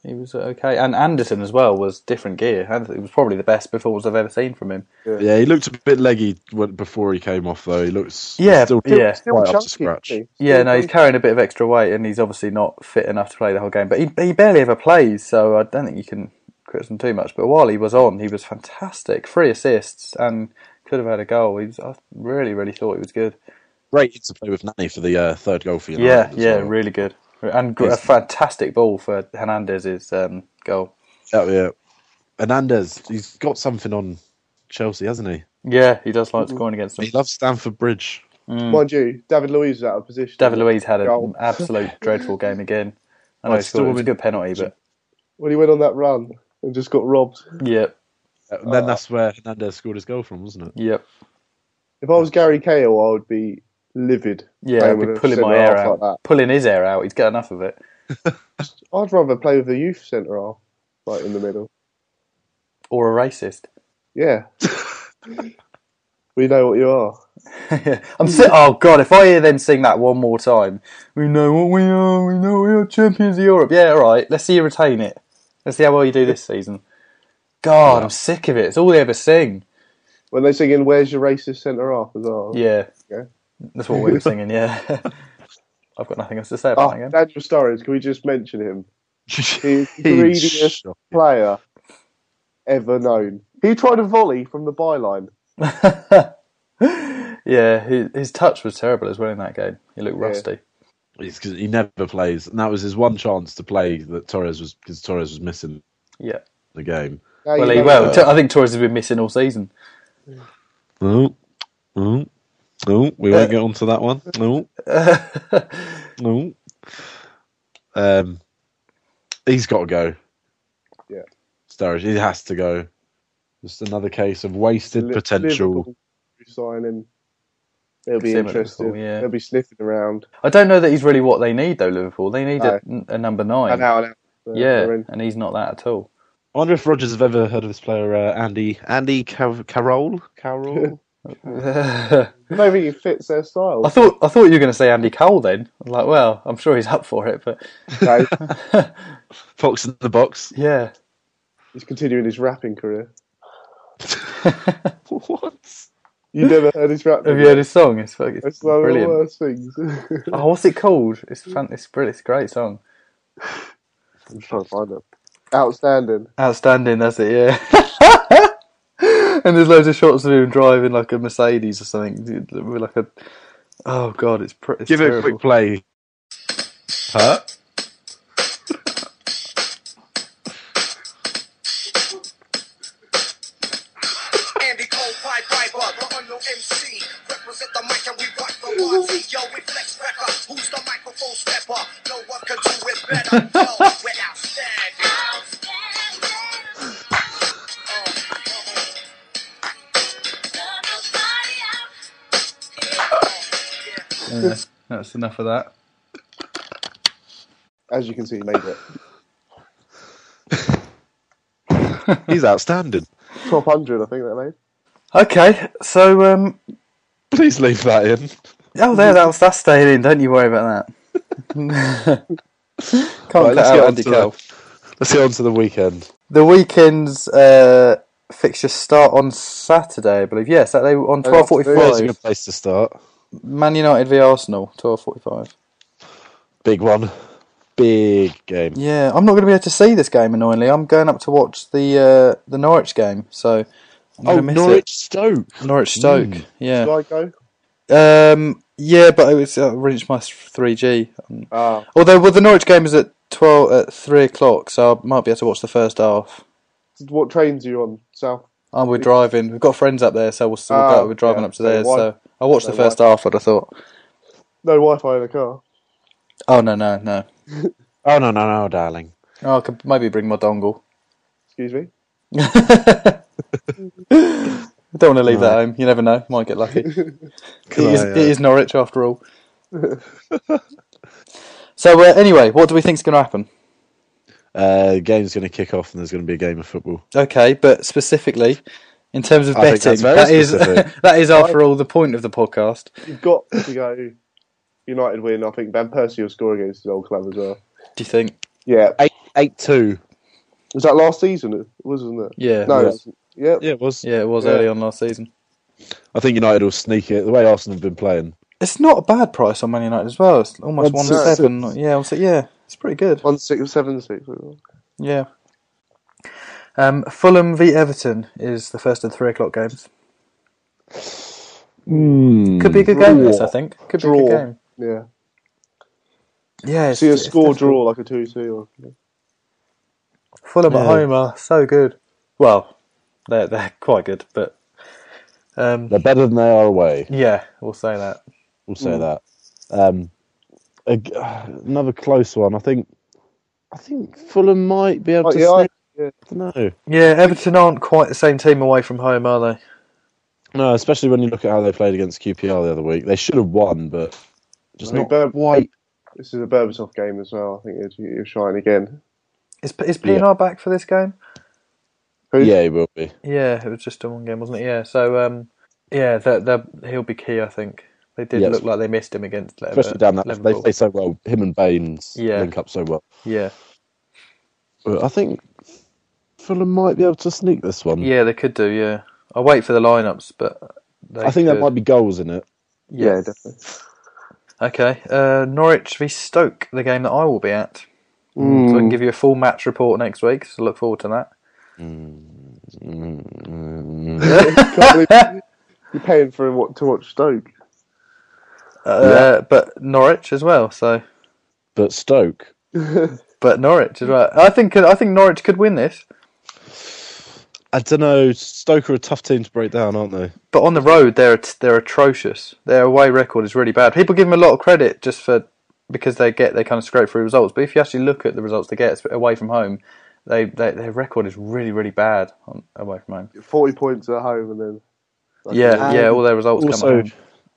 He was okay. And Anderson as well was different gear. It was probably the best performance I've ever seen from him. Yeah, he looked a bit leggy before he came off, though. He looks still quite up to scratch. He's carrying a bit of extra weight and he's obviously not fit enough to play the whole game. But he barely ever plays, so I don't think you can criticize him too much. But while he was on, he was fantastic. 3 assists and could have had a goal. I really, really thought he was good. Great to play with Nani for the third goal for United. Yeah, really good. And a fantastic ball for Hernandez's goal. Yeah. Hernandez, he's got something on Chelsea, hasn't he? Yeah, he does like scoring against them. He loves Stamford Bridge. Mind you, David Luiz was out of position. David Luiz had an absolute dreadful game again. I know he scored, it was a good penalty, but... When he went on that run and just got robbed. Yep. And then that's where Hernandez scored his goal from, wasn't it? Yep. If I was Gary Cahill, I would be livid. Yeah, I'd be pulling my hair out. Like pulling his hair out. He's got enough of it. I'd rather play with the youth centre half, right in the middle. Or a racist. Yeah. We know what you are. Oh God! If I hear them sing that one more time, we know what we are. We know we are champions of Europe. Yeah, all right. Let's see you retain it. Let's see how well you do this season. God, I'm sick of it. It's all they ever sing. When they're singing, "Where's your racist centre half?" as well. Yeah. That's what we were singing. Yeah. I've got nothing else to say about that again. Daniel Sturridge, can we just mention him? He's the greediest player ever known. He tried a volley from the byline. Yeah, his touch was terrible as well in that game. He looked rusty. It's because he never plays, and that was his one chance to play. That Torres was missing. Yeah, the game. I think Torres has been missing all season. No, we won't get onto that one. No. He's got to go. Yeah, Sturridge, he has to go. Just another case of wasted potential. Sign him. They'll be interested. Yeah. They'll be sniffing around. I don't know that he's really what they need, though, Liverpool. They need a number 9. And he's not that at all. I wonder if Rodgers have ever heard of this player, Andy Carroll? Carroll? I don't think he fits their style. I thought you were going to say Andy Cole then. I'm like, well, I'm sure he's up for it, but... Fox in the box. Yeah. He's continuing his rapping career. What? You never heard his rap? Have you heard his song? It's brilliant. One of the worst things. What's it called? It's brilliant. It's a great song. I'm trying to find it. Outstanding. Outstanding, that's it, yeah. And there's loads of shots of him driving like a Mercedes or something. With like a... Oh, God, it's Give terrible. it a quick play. Huh? MC, represent the mic and we rock the party. Yo, we flex record. Who's the microphone stepper? No one can do it better. Yo, we're outstanding. That's enough of that. As you can see, he made it. He's outstanding. Top 100, I think they made. Okay, so please leave that in. Oh, that's staying in. Don't you worry about that. Can't cut out Andy Cole. Let's get on to the weekend. The weekend's fixtures start on Saturday, I believe. Yeah, Saturday on 12:45. That's a good place to start. Man United v Arsenal, 12:45. Big one. Big game. Yeah, I'm not going to be able to see this game, annoyingly. I'm going up to watch the Norwich game, so... Stoke. Norwich Stoke, yeah. Should I go? Yeah, but it was reached my 3G. Ah. Although, the Norwich game is at 3 o'clock, so I might be able to watch the first half. What trains are you on, South? We're driving. We've got friends up there, so we're driving up to theirs. So I watched the first half, I thought. No Wi-Fi in the car. Oh no. Oh no, darling. Oh, I could maybe bring my dongle. Excuse me. I don't want to leave that home. You never know. Might get lucky. It is Norwich after all. So anyway, what do we think is going to happen? The game's going to kick off and there's going to be a game of football. Okay, but specifically, in terms of betting, that is after all the point of the podcast. You've got to go United win. I think Van Persie will score against his old club as well. Do you think? Yeah. 8-2. Was that last season? It was, wasn't it? Yeah. No. Yeah, it was. Yeah, it was early on last season. I think United will sneak it. The way Arsenal have been playing. It's not a bad price on Man United as well. It's almost 1.7. Yeah, it's pretty good. 1.676. Yeah. Fulham v Everton is the first of the 3 o'clock games. Could be a good game, this, I think. Could be a good game. Yeah. Yeah. See a score draw like a 2-2. Fulham at home are so good. Well, they're quite good, but they're better than they are away. Yeah, we'll say that. Another close one. I think Fulham might be able to sneak. I don't know. Yeah, Everton aren't quite the same team away from home, are they? No, especially when you look at how they played against QPR the other week. They should have won, but just not quite. This is a Berbatov game as well. I think he'll shine again. Is PNR back for this game? Who? Yeah, he will be. Yeah, it was just a one game, wasn't it? Yeah, so he'll be key, I think. They did look like they missed him against Liverpool. Especially down that. They play so well. Him and Baines link up so well. Yeah. But I think Fulham might be able to sneak this one. Yeah, they could do, yeah. I'll wait for the lineups, but I think there might be goals in it. Yeah, definitely. Okay, Norwich v Stoke, the game that I will be at. So I can give you a full match report next week, so look forward to that. You're paying for to watch Stoke. But Norwich as well, so... But Stoke. But Norwich as well. I think Norwich could win this. I don't know. Stoke are a tough team to break down, aren't they? But on the road, they're atrocious. Their away record is really bad. People give them a lot of credit because they kind of scrape through results. But if you actually look at the results they get away from home, their record is really, really bad away from home. 40 points at home and then... all their results come at home.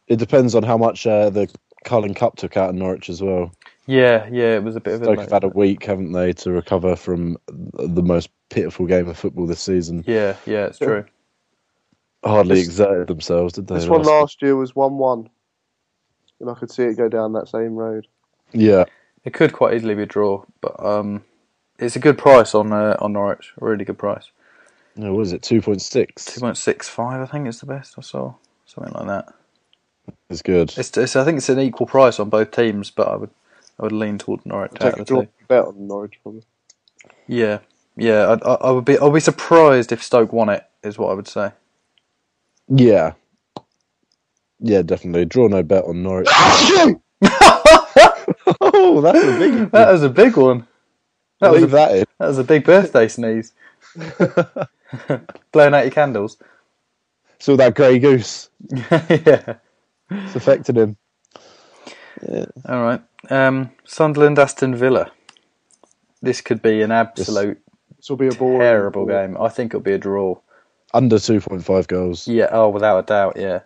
It depends on how much the Carling Cup took out in Norwich as well. Yeah, it was a bit of a... Stoke have had a week, haven't they, to recover from the most pitiful game of football this season. Yeah, it's true. Hardly exerted themselves, did they? This one last year was 1-1. And I could see it go down that same road. Yeah. It could quite easily be a draw, but it's a good price on Norwich. A really good price. No, what is it? 2.6? 2.65, I think is the best I saw. Something like that. It's good. I think it's an equal price on both teams, but I would lean toward Norwich. I'll take a draw bet on Norwich probably. Yeah. I would be. I'll be surprised if Stoke won it. Is what I would say. Yeah, definitely. Draw no bet on Norwich. Oh, that's a big one. That was a big one. That that was a big birthday sneeze. Blowing out your candles. Saw that grey goose. Yeah. It's affected him. Yeah. All right. Sunderland, Aston Villa. This could be an absolute this will be a terrible game. I think it'll be a draw. Under 2.5 goals. Yeah, without a doubt, yeah.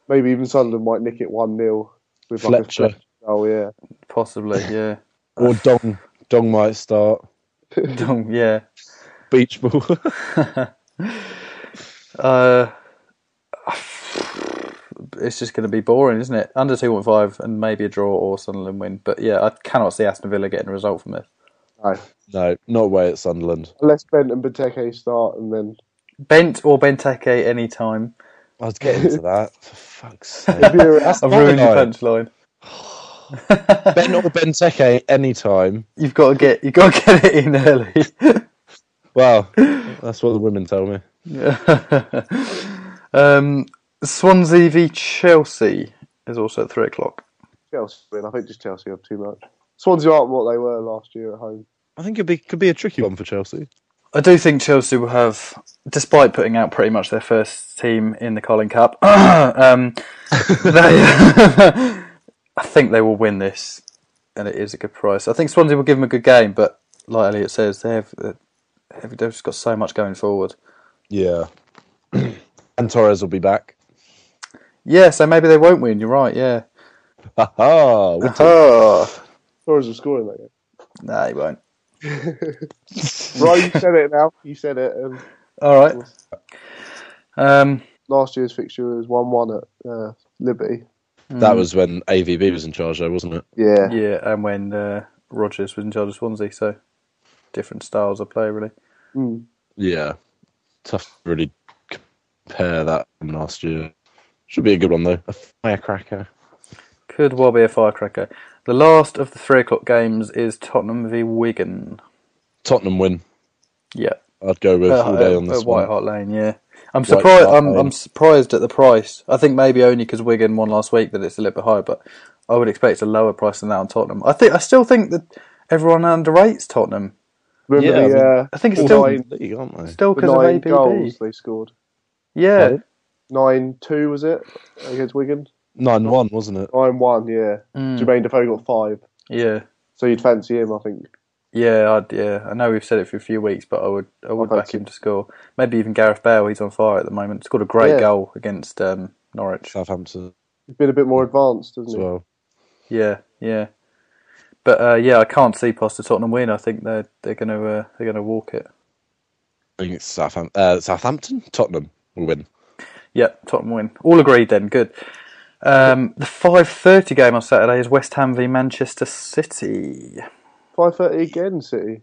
Maybe even Sunderland might nick it 1-0 with Fletcher. Like a oh yeah. Possibly, yeah. Or Dong might start. Dong, yeah. Beach ball. It's just going to be boring, isn't it? Under 2.5 and maybe a draw or Sunderland win. But yeah, I cannot see Aston Villa getting a result from this. No, not away at Sunderland. Unless Bent and Benteke start and then... Bent or Benteke any time. I was getting to that. For fuck's sake. I've ruined your punchline. Bent or Benteke any time. You've got to get it in early. Well, that's what the women tell me. Swansea v Chelsea is also at 3:00. Chelsea win. I think just Chelsea have too much. Swansea aren't what they were last year at home. I think it could be a tricky one for Chelsea. I do think Chelsea will have, despite putting out pretty much their first team in the Carling Cup, I think they will win this, and it is a good price. I think Swansea will give them a good game, but like Elliot says, they've just got so much going forward. Yeah. And Torres will be back. Yeah, so maybe they won't win. You're right, yeah. Torres will score in that game. Nah, he won't. Right, you said it now. You said it. All right. Last year's fixture was 1-1 at Liberty. That was when AVB was in charge, though, wasn't it? Yeah. Yeah, and when Rodgers was in charge of Swansea, so different styles of play, really. Mm. Yeah. Tough to really compare that from last year. Should be a good one, though. A firecracker. Could well be a firecracker. The last of the 3:00 games is Tottenham v Wigan. Tottenham win. Yeah. I'd go with all day on this one. White Hart Lane, yeah. I'm surprised. I'm surprised at the price. I think maybe only because Wigan won last week that it's a little bit higher, but I would expect a lower price than that on Tottenham. I still think that everyone underrates Tottenham. Remember I think it's still league, aren't they? Still because of ABB. goals they scored. Yeah. 9-2 was it against Wigan? 9-1, wasn't it? 9-1, yeah. Jermaine Defoe got 5. Yeah. So you'd fancy him, I think. Yeah, I know we've said it for a few weeks, but I would back him to score. Maybe even Gareth Bale, he's on fire at the moment. Scored a great goal against Norwich. Southampton. He's been a bit more advanced, hasn't he? Well. Yeah. But I can't see past the Tottenham win. I think they're gonna walk it. I think it's Southampton. Tottenham will win. Yeah, Tottenham win. All agreed then. Good. The 5:30 game on Saturday is West Ham v Manchester City. 5:30 again, City.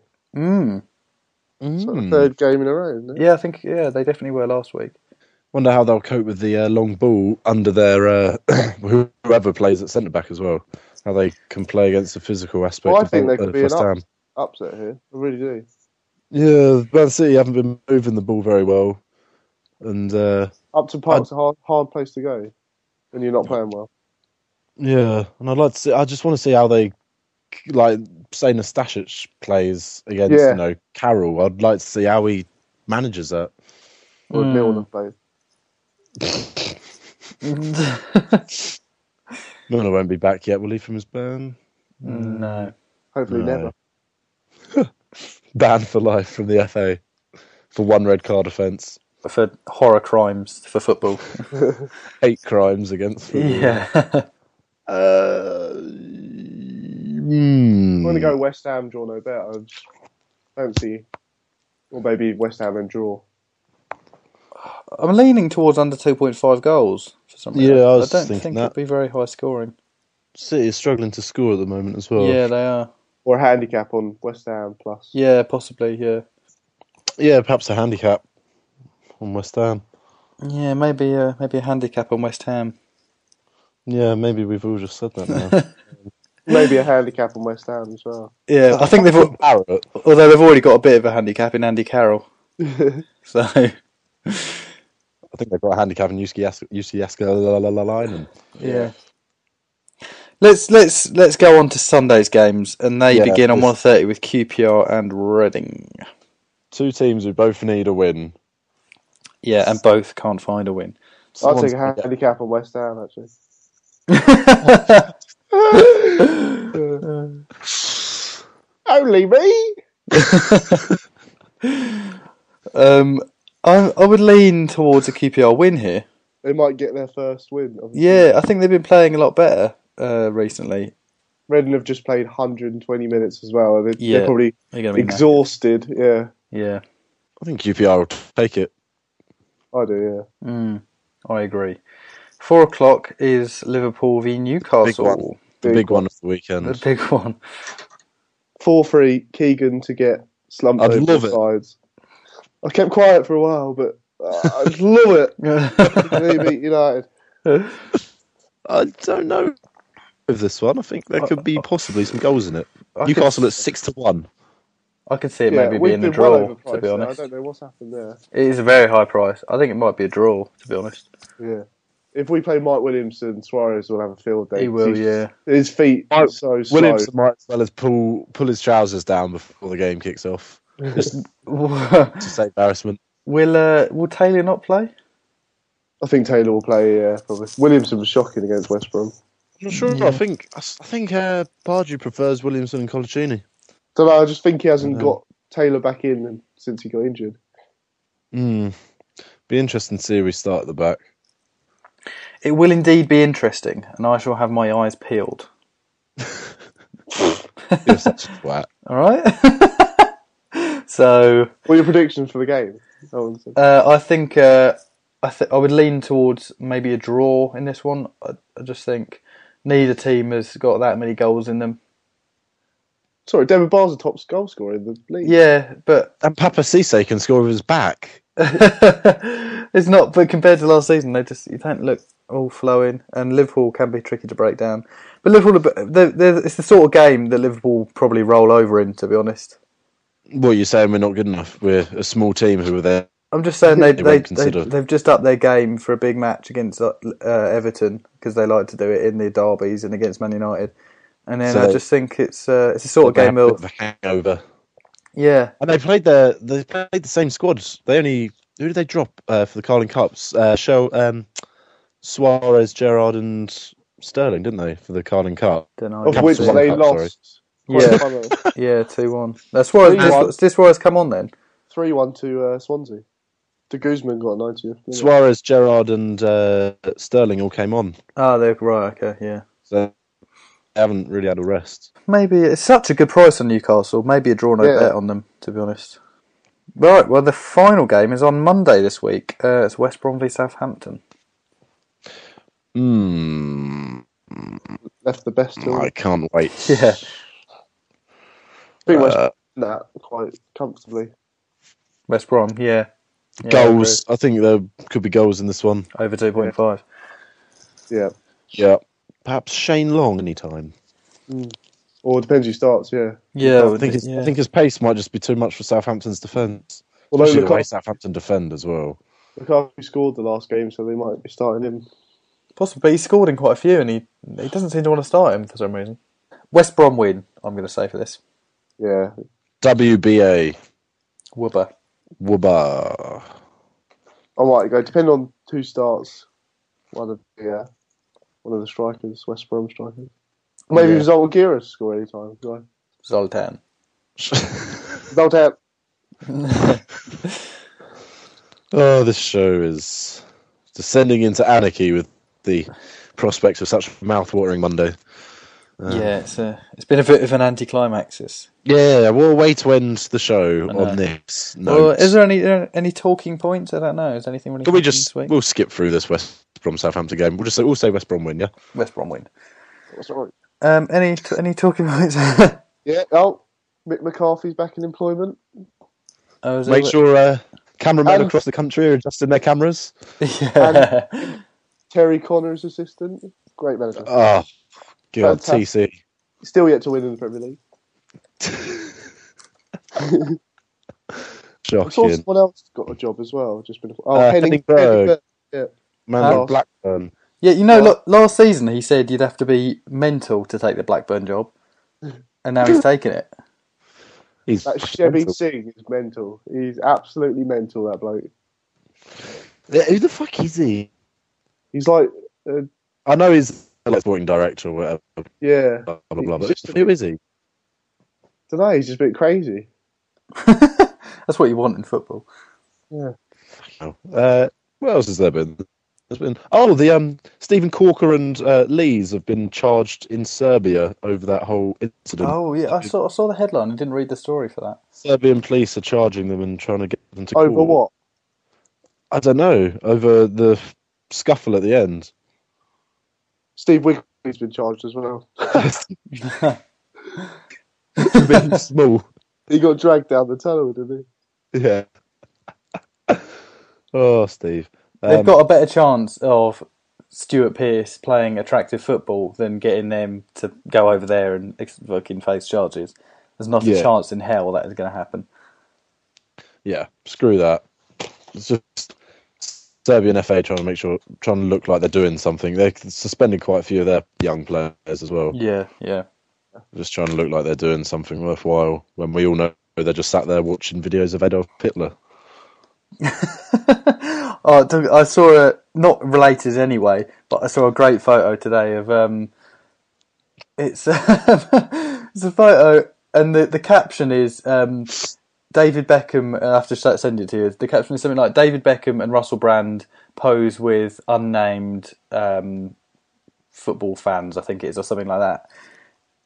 Third game in a row, isn't it? Yeah, I think they definitely were last week. Wonder how they'll cope with the long ball under their whoever plays at centre back as well. How they can play against the physical aspect. Well, I think there could be West Ham. an upset here. I really do. Yeah, Man City haven't been moving the ball very well, and up to park's a hard place to go when you're not playing well. Yeah, and I'd like to see. I just want to see how they, like, say Nastasic plays against Carroll. I'd like to see how he manages that. Or Milner plays. Milner won't be back yet, will he, from his ban? No. Hopefully never. Banned for life from the FA for one red card offence. For horror crimes for football. Hate crimes against football. Yeah. I'm going to go West Ham, draw no bet. I fancy, or maybe West Ham and draw. I'm leaning towards under 2.5 goals for some reason. Yeah, I don't think it'll be very high scoring. City is struggling to score at the moment as well. Yeah, they are. Or a handicap on West Ham plus. Yeah, possibly, yeah. Yeah, perhaps a handicap on West Ham. Yeah, maybe a handicap on West Ham. Yeah, maybe we've all just said that now. Maybe a handicap on West Ham as well. Yeah, I think although they've already got a bit of a handicap in Andy Carroll. So I think they've got a handicap in UCS. Yeah. Let's go on to Sunday's games, and they begin on 1:30 with QPR and Reading. Two teams who both need a win. Yeah, and both can't find a win. I'll take a handicap on West Ham, actually. Only me. I would lean towards a QPR win here. They might get their first win. Obviously. Yeah, I think they've been playing a lot better recently. Reading have just played 120 minutes as well. They're probably exhausted. Yeah. Yeah. I think QPR will take it. I do, yeah. I agree. 4:00 is Liverpool v Newcastle. The big one of the weekend. The big one. 4-3, Keegan to get slumped over the sides. I kept quiet for a while, but I'd love it. They beat United. I don't know with this one. I think there could be possibly some goals in it. Newcastle at 6-1. I could see it maybe being a draw, to be honest. I don't know what's happened there. It is a very high price. I think it might be a draw, to be honest. Yeah. If we play Mike Williamson, Suarez will have a field day. He will, yeah. His feet are so slow. Williamson might as well as pull his trousers down before the game kicks off. Just to say embarrassment. Will Taylor not play? I think Taylor will play, yeah, probably. Williamson was shocking against West Brom. I'm not sure. Yeah. I think Pardew prefers Williamson and Colaccini. Don't know, I just think he hasn't got Taylor back in since he got injured. Be interesting to see we start at the back. It will indeed be interesting, and I shall have my eyes peeled. You're such a twat. All right. So, what are your predictions for the game? I think I would lean towards maybe a draw in this one. I just think neither team has got that many goals in them. Sorry, Demba Ba's the top goal scorer in the league. Yeah, and Papa Cisse can score with his back. It's not, but compared to last season, you don't look all flowing, and Liverpool can be tricky to break down. But Liverpool, it's the sort of game that Liverpool probably roll over in, to be honest. What, you're saying we're not good enough? We're a small team who are there. I'm just saying they've just upped their game for a big match against Everton, because they like to do it in the derbies and against Man United. And then I just think it's a sort of game of a hangover. Yeah, and they played the same squads. Who did they drop for the Carling Cups? Suarez, Gerrard, and Sterling, didn't they, for the Carling Cup? Of which they lost. Yeah, 2-1. That's Suarez come on then. 3-1 to Swansea. De Guzman got 90th. Suarez, Gerrard, and Sterling all came on. Oh, they're right. Okay, yeah. So they haven't really had a rest. Maybe it's such a good price on Newcastle. Maybe a draw no bet on them, to be honest. Right, well, the final game is on Monday this week. It's West Brom v Southampton. Left the best till... I can't wait. Yeah. I think West Brom that quite comfortably. West Brom, yeah. Goals. I think there could be goals in this one. Over 2.5. Yeah. Yeah. Perhaps Shane Long anytime. Or it depends who starts, yeah. Yeah, I think his pace might just be too much for Southampton's defence. Although Especially the way Southampton defend as well. Lukaku scored the last game, so they might be starting him. Possibly, but he scored in quite a few, and he doesn't seem to want to start him for some reason. West Brom win, I'm going to say for this. Yeah. WBA. Wubba. I might go, depending on who starts. One of the strikers, West Brom strikers. Maybe Zolgiris score any time. Zlatan. Zoltan. Oh, this show is descending into anarchy with the prospect of such a mouth-watering Monday. It's been a bit of an anticlimax. Yeah, what a way to end the show on this note. Well, is there any talking points? I don't know. Is there anything really? We'll skip through this West Brom Southampton game. We'll say West Brom win, yeah. West Brom win. What's wrong? Any talking points? Yeah. Oh, Mick McCarthy's back in employment. Make sure cameramen across the country are adjusting their cameras. Yeah. And Terry Connor's assistant. Great manager. Oh, God, Fantastic. TC. Still yet to win in the Premier League. Shocking. I saw someone else got a job as well. Henning Berg. Yeah. Man, Blackburn. Yeah, last season he said you'd have to be mental to take the Blackburn job, and now he's taking it. That Chevy Singh is mental. He's absolutely mental, that bloke. Who the fuck is he? He's like... I know he's a sporting director or whatever. Yeah. Blah, blah, blah, but who is he? I don't know, he's just a bit crazy. That's what you want in football. Yeah. What else has there been? The Stephen Corker and Lees have been charged in Serbia over that whole incident. Oh yeah, I saw the headline. I didn't read the story for that. Serbian police are charging them and trying to get them to court. Over what? I don't know. Over the scuffle at the end. Steve Wigley's been charged as well. Bit small. He got dragged down the tunnel, didn't he? Yeah. Oh, Steve. They've got a better chance of Stuart Pearce playing attractive football than getting them to go over there and fucking face charges. There's not a chance in hell that is going to happen. Yeah, screw that. It's just Serbian FA trying to look like they're doing something. They're suspending quite a few of their young players as well. Yeah. Just trying to look like they're doing something worthwhile when we all know they're just sat there watching videos of Adolf Hitler. I saw not related anyway, but I saw a great photo today of it's it's a photo and the caption is David Beckham. I have to send it to you. The caption is something like David Beckham and Russell Brand pose with unnamed football fans, I think it is, or something like that.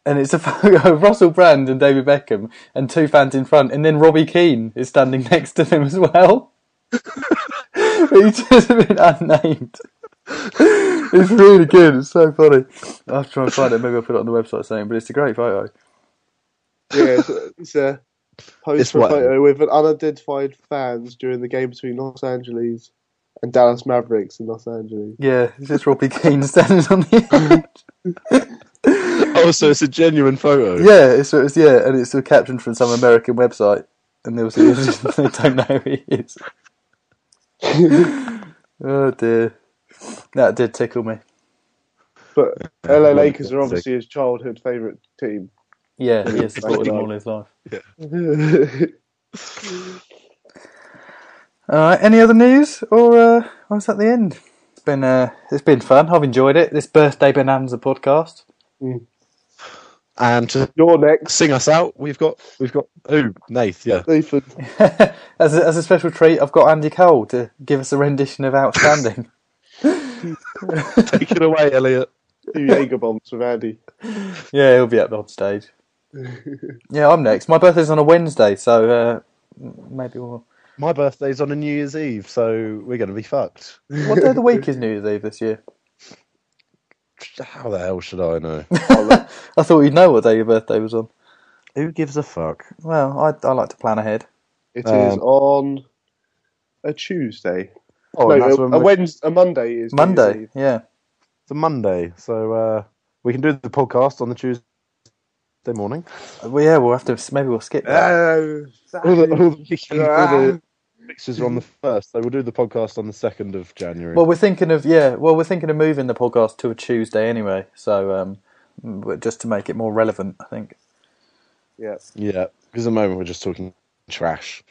And it's a photo of Russell Brand and David Beckham and two fans in front, and then Robbie Keane is standing next to them as well. He's just been unnamed. It's really good. It's so funny. I'll try and find it. Maybe I'll put it on the website saying, but it's a great photo. Yeah, it's a photo with an unidentified fans during the game between Los Angeles and Dallas Mavericks in Los Angeles. Yeah, it's just Robbie Keane standing on the edge. Oh, so it's a genuine photo. Yeah, and it's a caption from some American website, and they don't know who he is. Oh dear, that did tickle me. But LA Lakers are obviously his childhood favourite team. Yeah, he has supported them all his life. Yeah. All right, any other news, or was that the end? It's been fun. I've enjoyed it. This birthday bonanza podcast. And you're next. Sing us out. We've got Nath, yeah. Nathan. As a special treat, I've got Andy Cole to give us a rendition of Outstanding. Take it away, Elliot. Do Jaeger bombs with Andy. Yeah, he'll be up on stage. Yeah, I'm next. My birthday's on a Wednesday, so maybe we'll... My birthday's on a New Year's Eve, so we're going to be fucked. What day of the week is New Year's Eve this year? How the hell should I know? I thought you'd know what day your birthday was on. Who gives a fuck? Well, I like to plan ahead. It is on a Tuesday. Oh, no, a Monday is Monday. Yeah, it's a Monday. So we can do the podcast on the Tuesday morning. Well, yeah, we'll have to. Maybe we'll skip that. All the fixtures are on the 1st, so we'll do the podcast on the 2nd of January. Well, we're thinking of moving the podcast to a Tuesday anyway. So just to make it more relevant, I think. Yeah. Yeah, because at the moment we're just talking trash.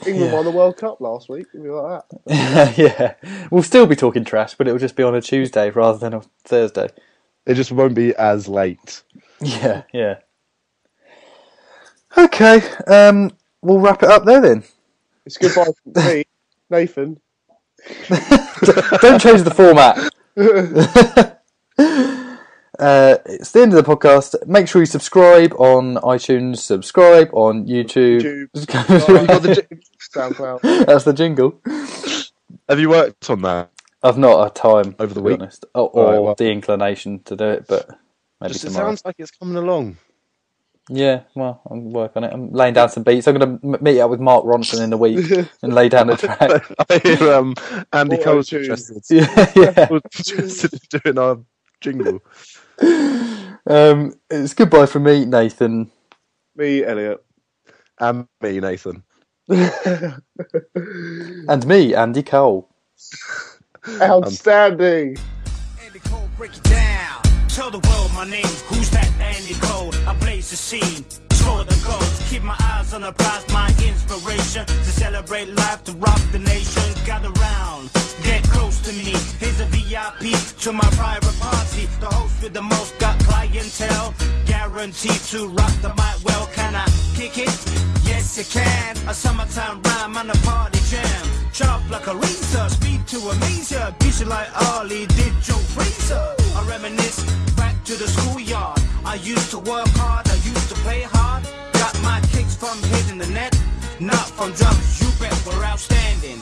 England won the World Cup last week. It'll be like that. Yeah, we'll still be talking trash, but it'll just be on a Tuesday rather than a Thursday. It just won't be as late. Yeah. Okay, we'll wrap it up there then. It's goodbye from me, Nathan. Don't change the format. It's the end of the podcast. Make sure you subscribe on iTunes, subscribe on YouTube. SoundCloud. That's the jingle. Have you worked on that? I've not had time over the week, honest. Or the inclination to do it, but maybe it tomorrow. Sounds like it's coming along. Yeah, well, I'll work on it. I'm laying down some beats. I'm going to meet up with Mark Ronson in the week and lay down a track. I hear Andy Cole's interested. Interested in doing our jingle. It's goodbye from me, Nathan. Me, Elliot. And me, Nathan. And me, Andy Cole. Outstanding. Andy Cole, break it down. Tell the world my name. Who's that Andy Cole? I blaze the scene. Score the goals. Keep my eyes on the prize. My inspiration to celebrate life, to rock the nation. Gather round. Get close to me. Here's a VIP to my private party. The host with the most got clientele. Guaranteed to rock the mic well. Can I kick it? Yes, you can. A summertime rhyme on a party jam. Chop like a razor. Speed to amaze ya. Beat you like Ollie did Joe Fraser. I reminisce back to the schoolyard. I used to work hard. I used to play hard. Got my kicks from hitting the net. Not from drugs. You bet we're outstanding.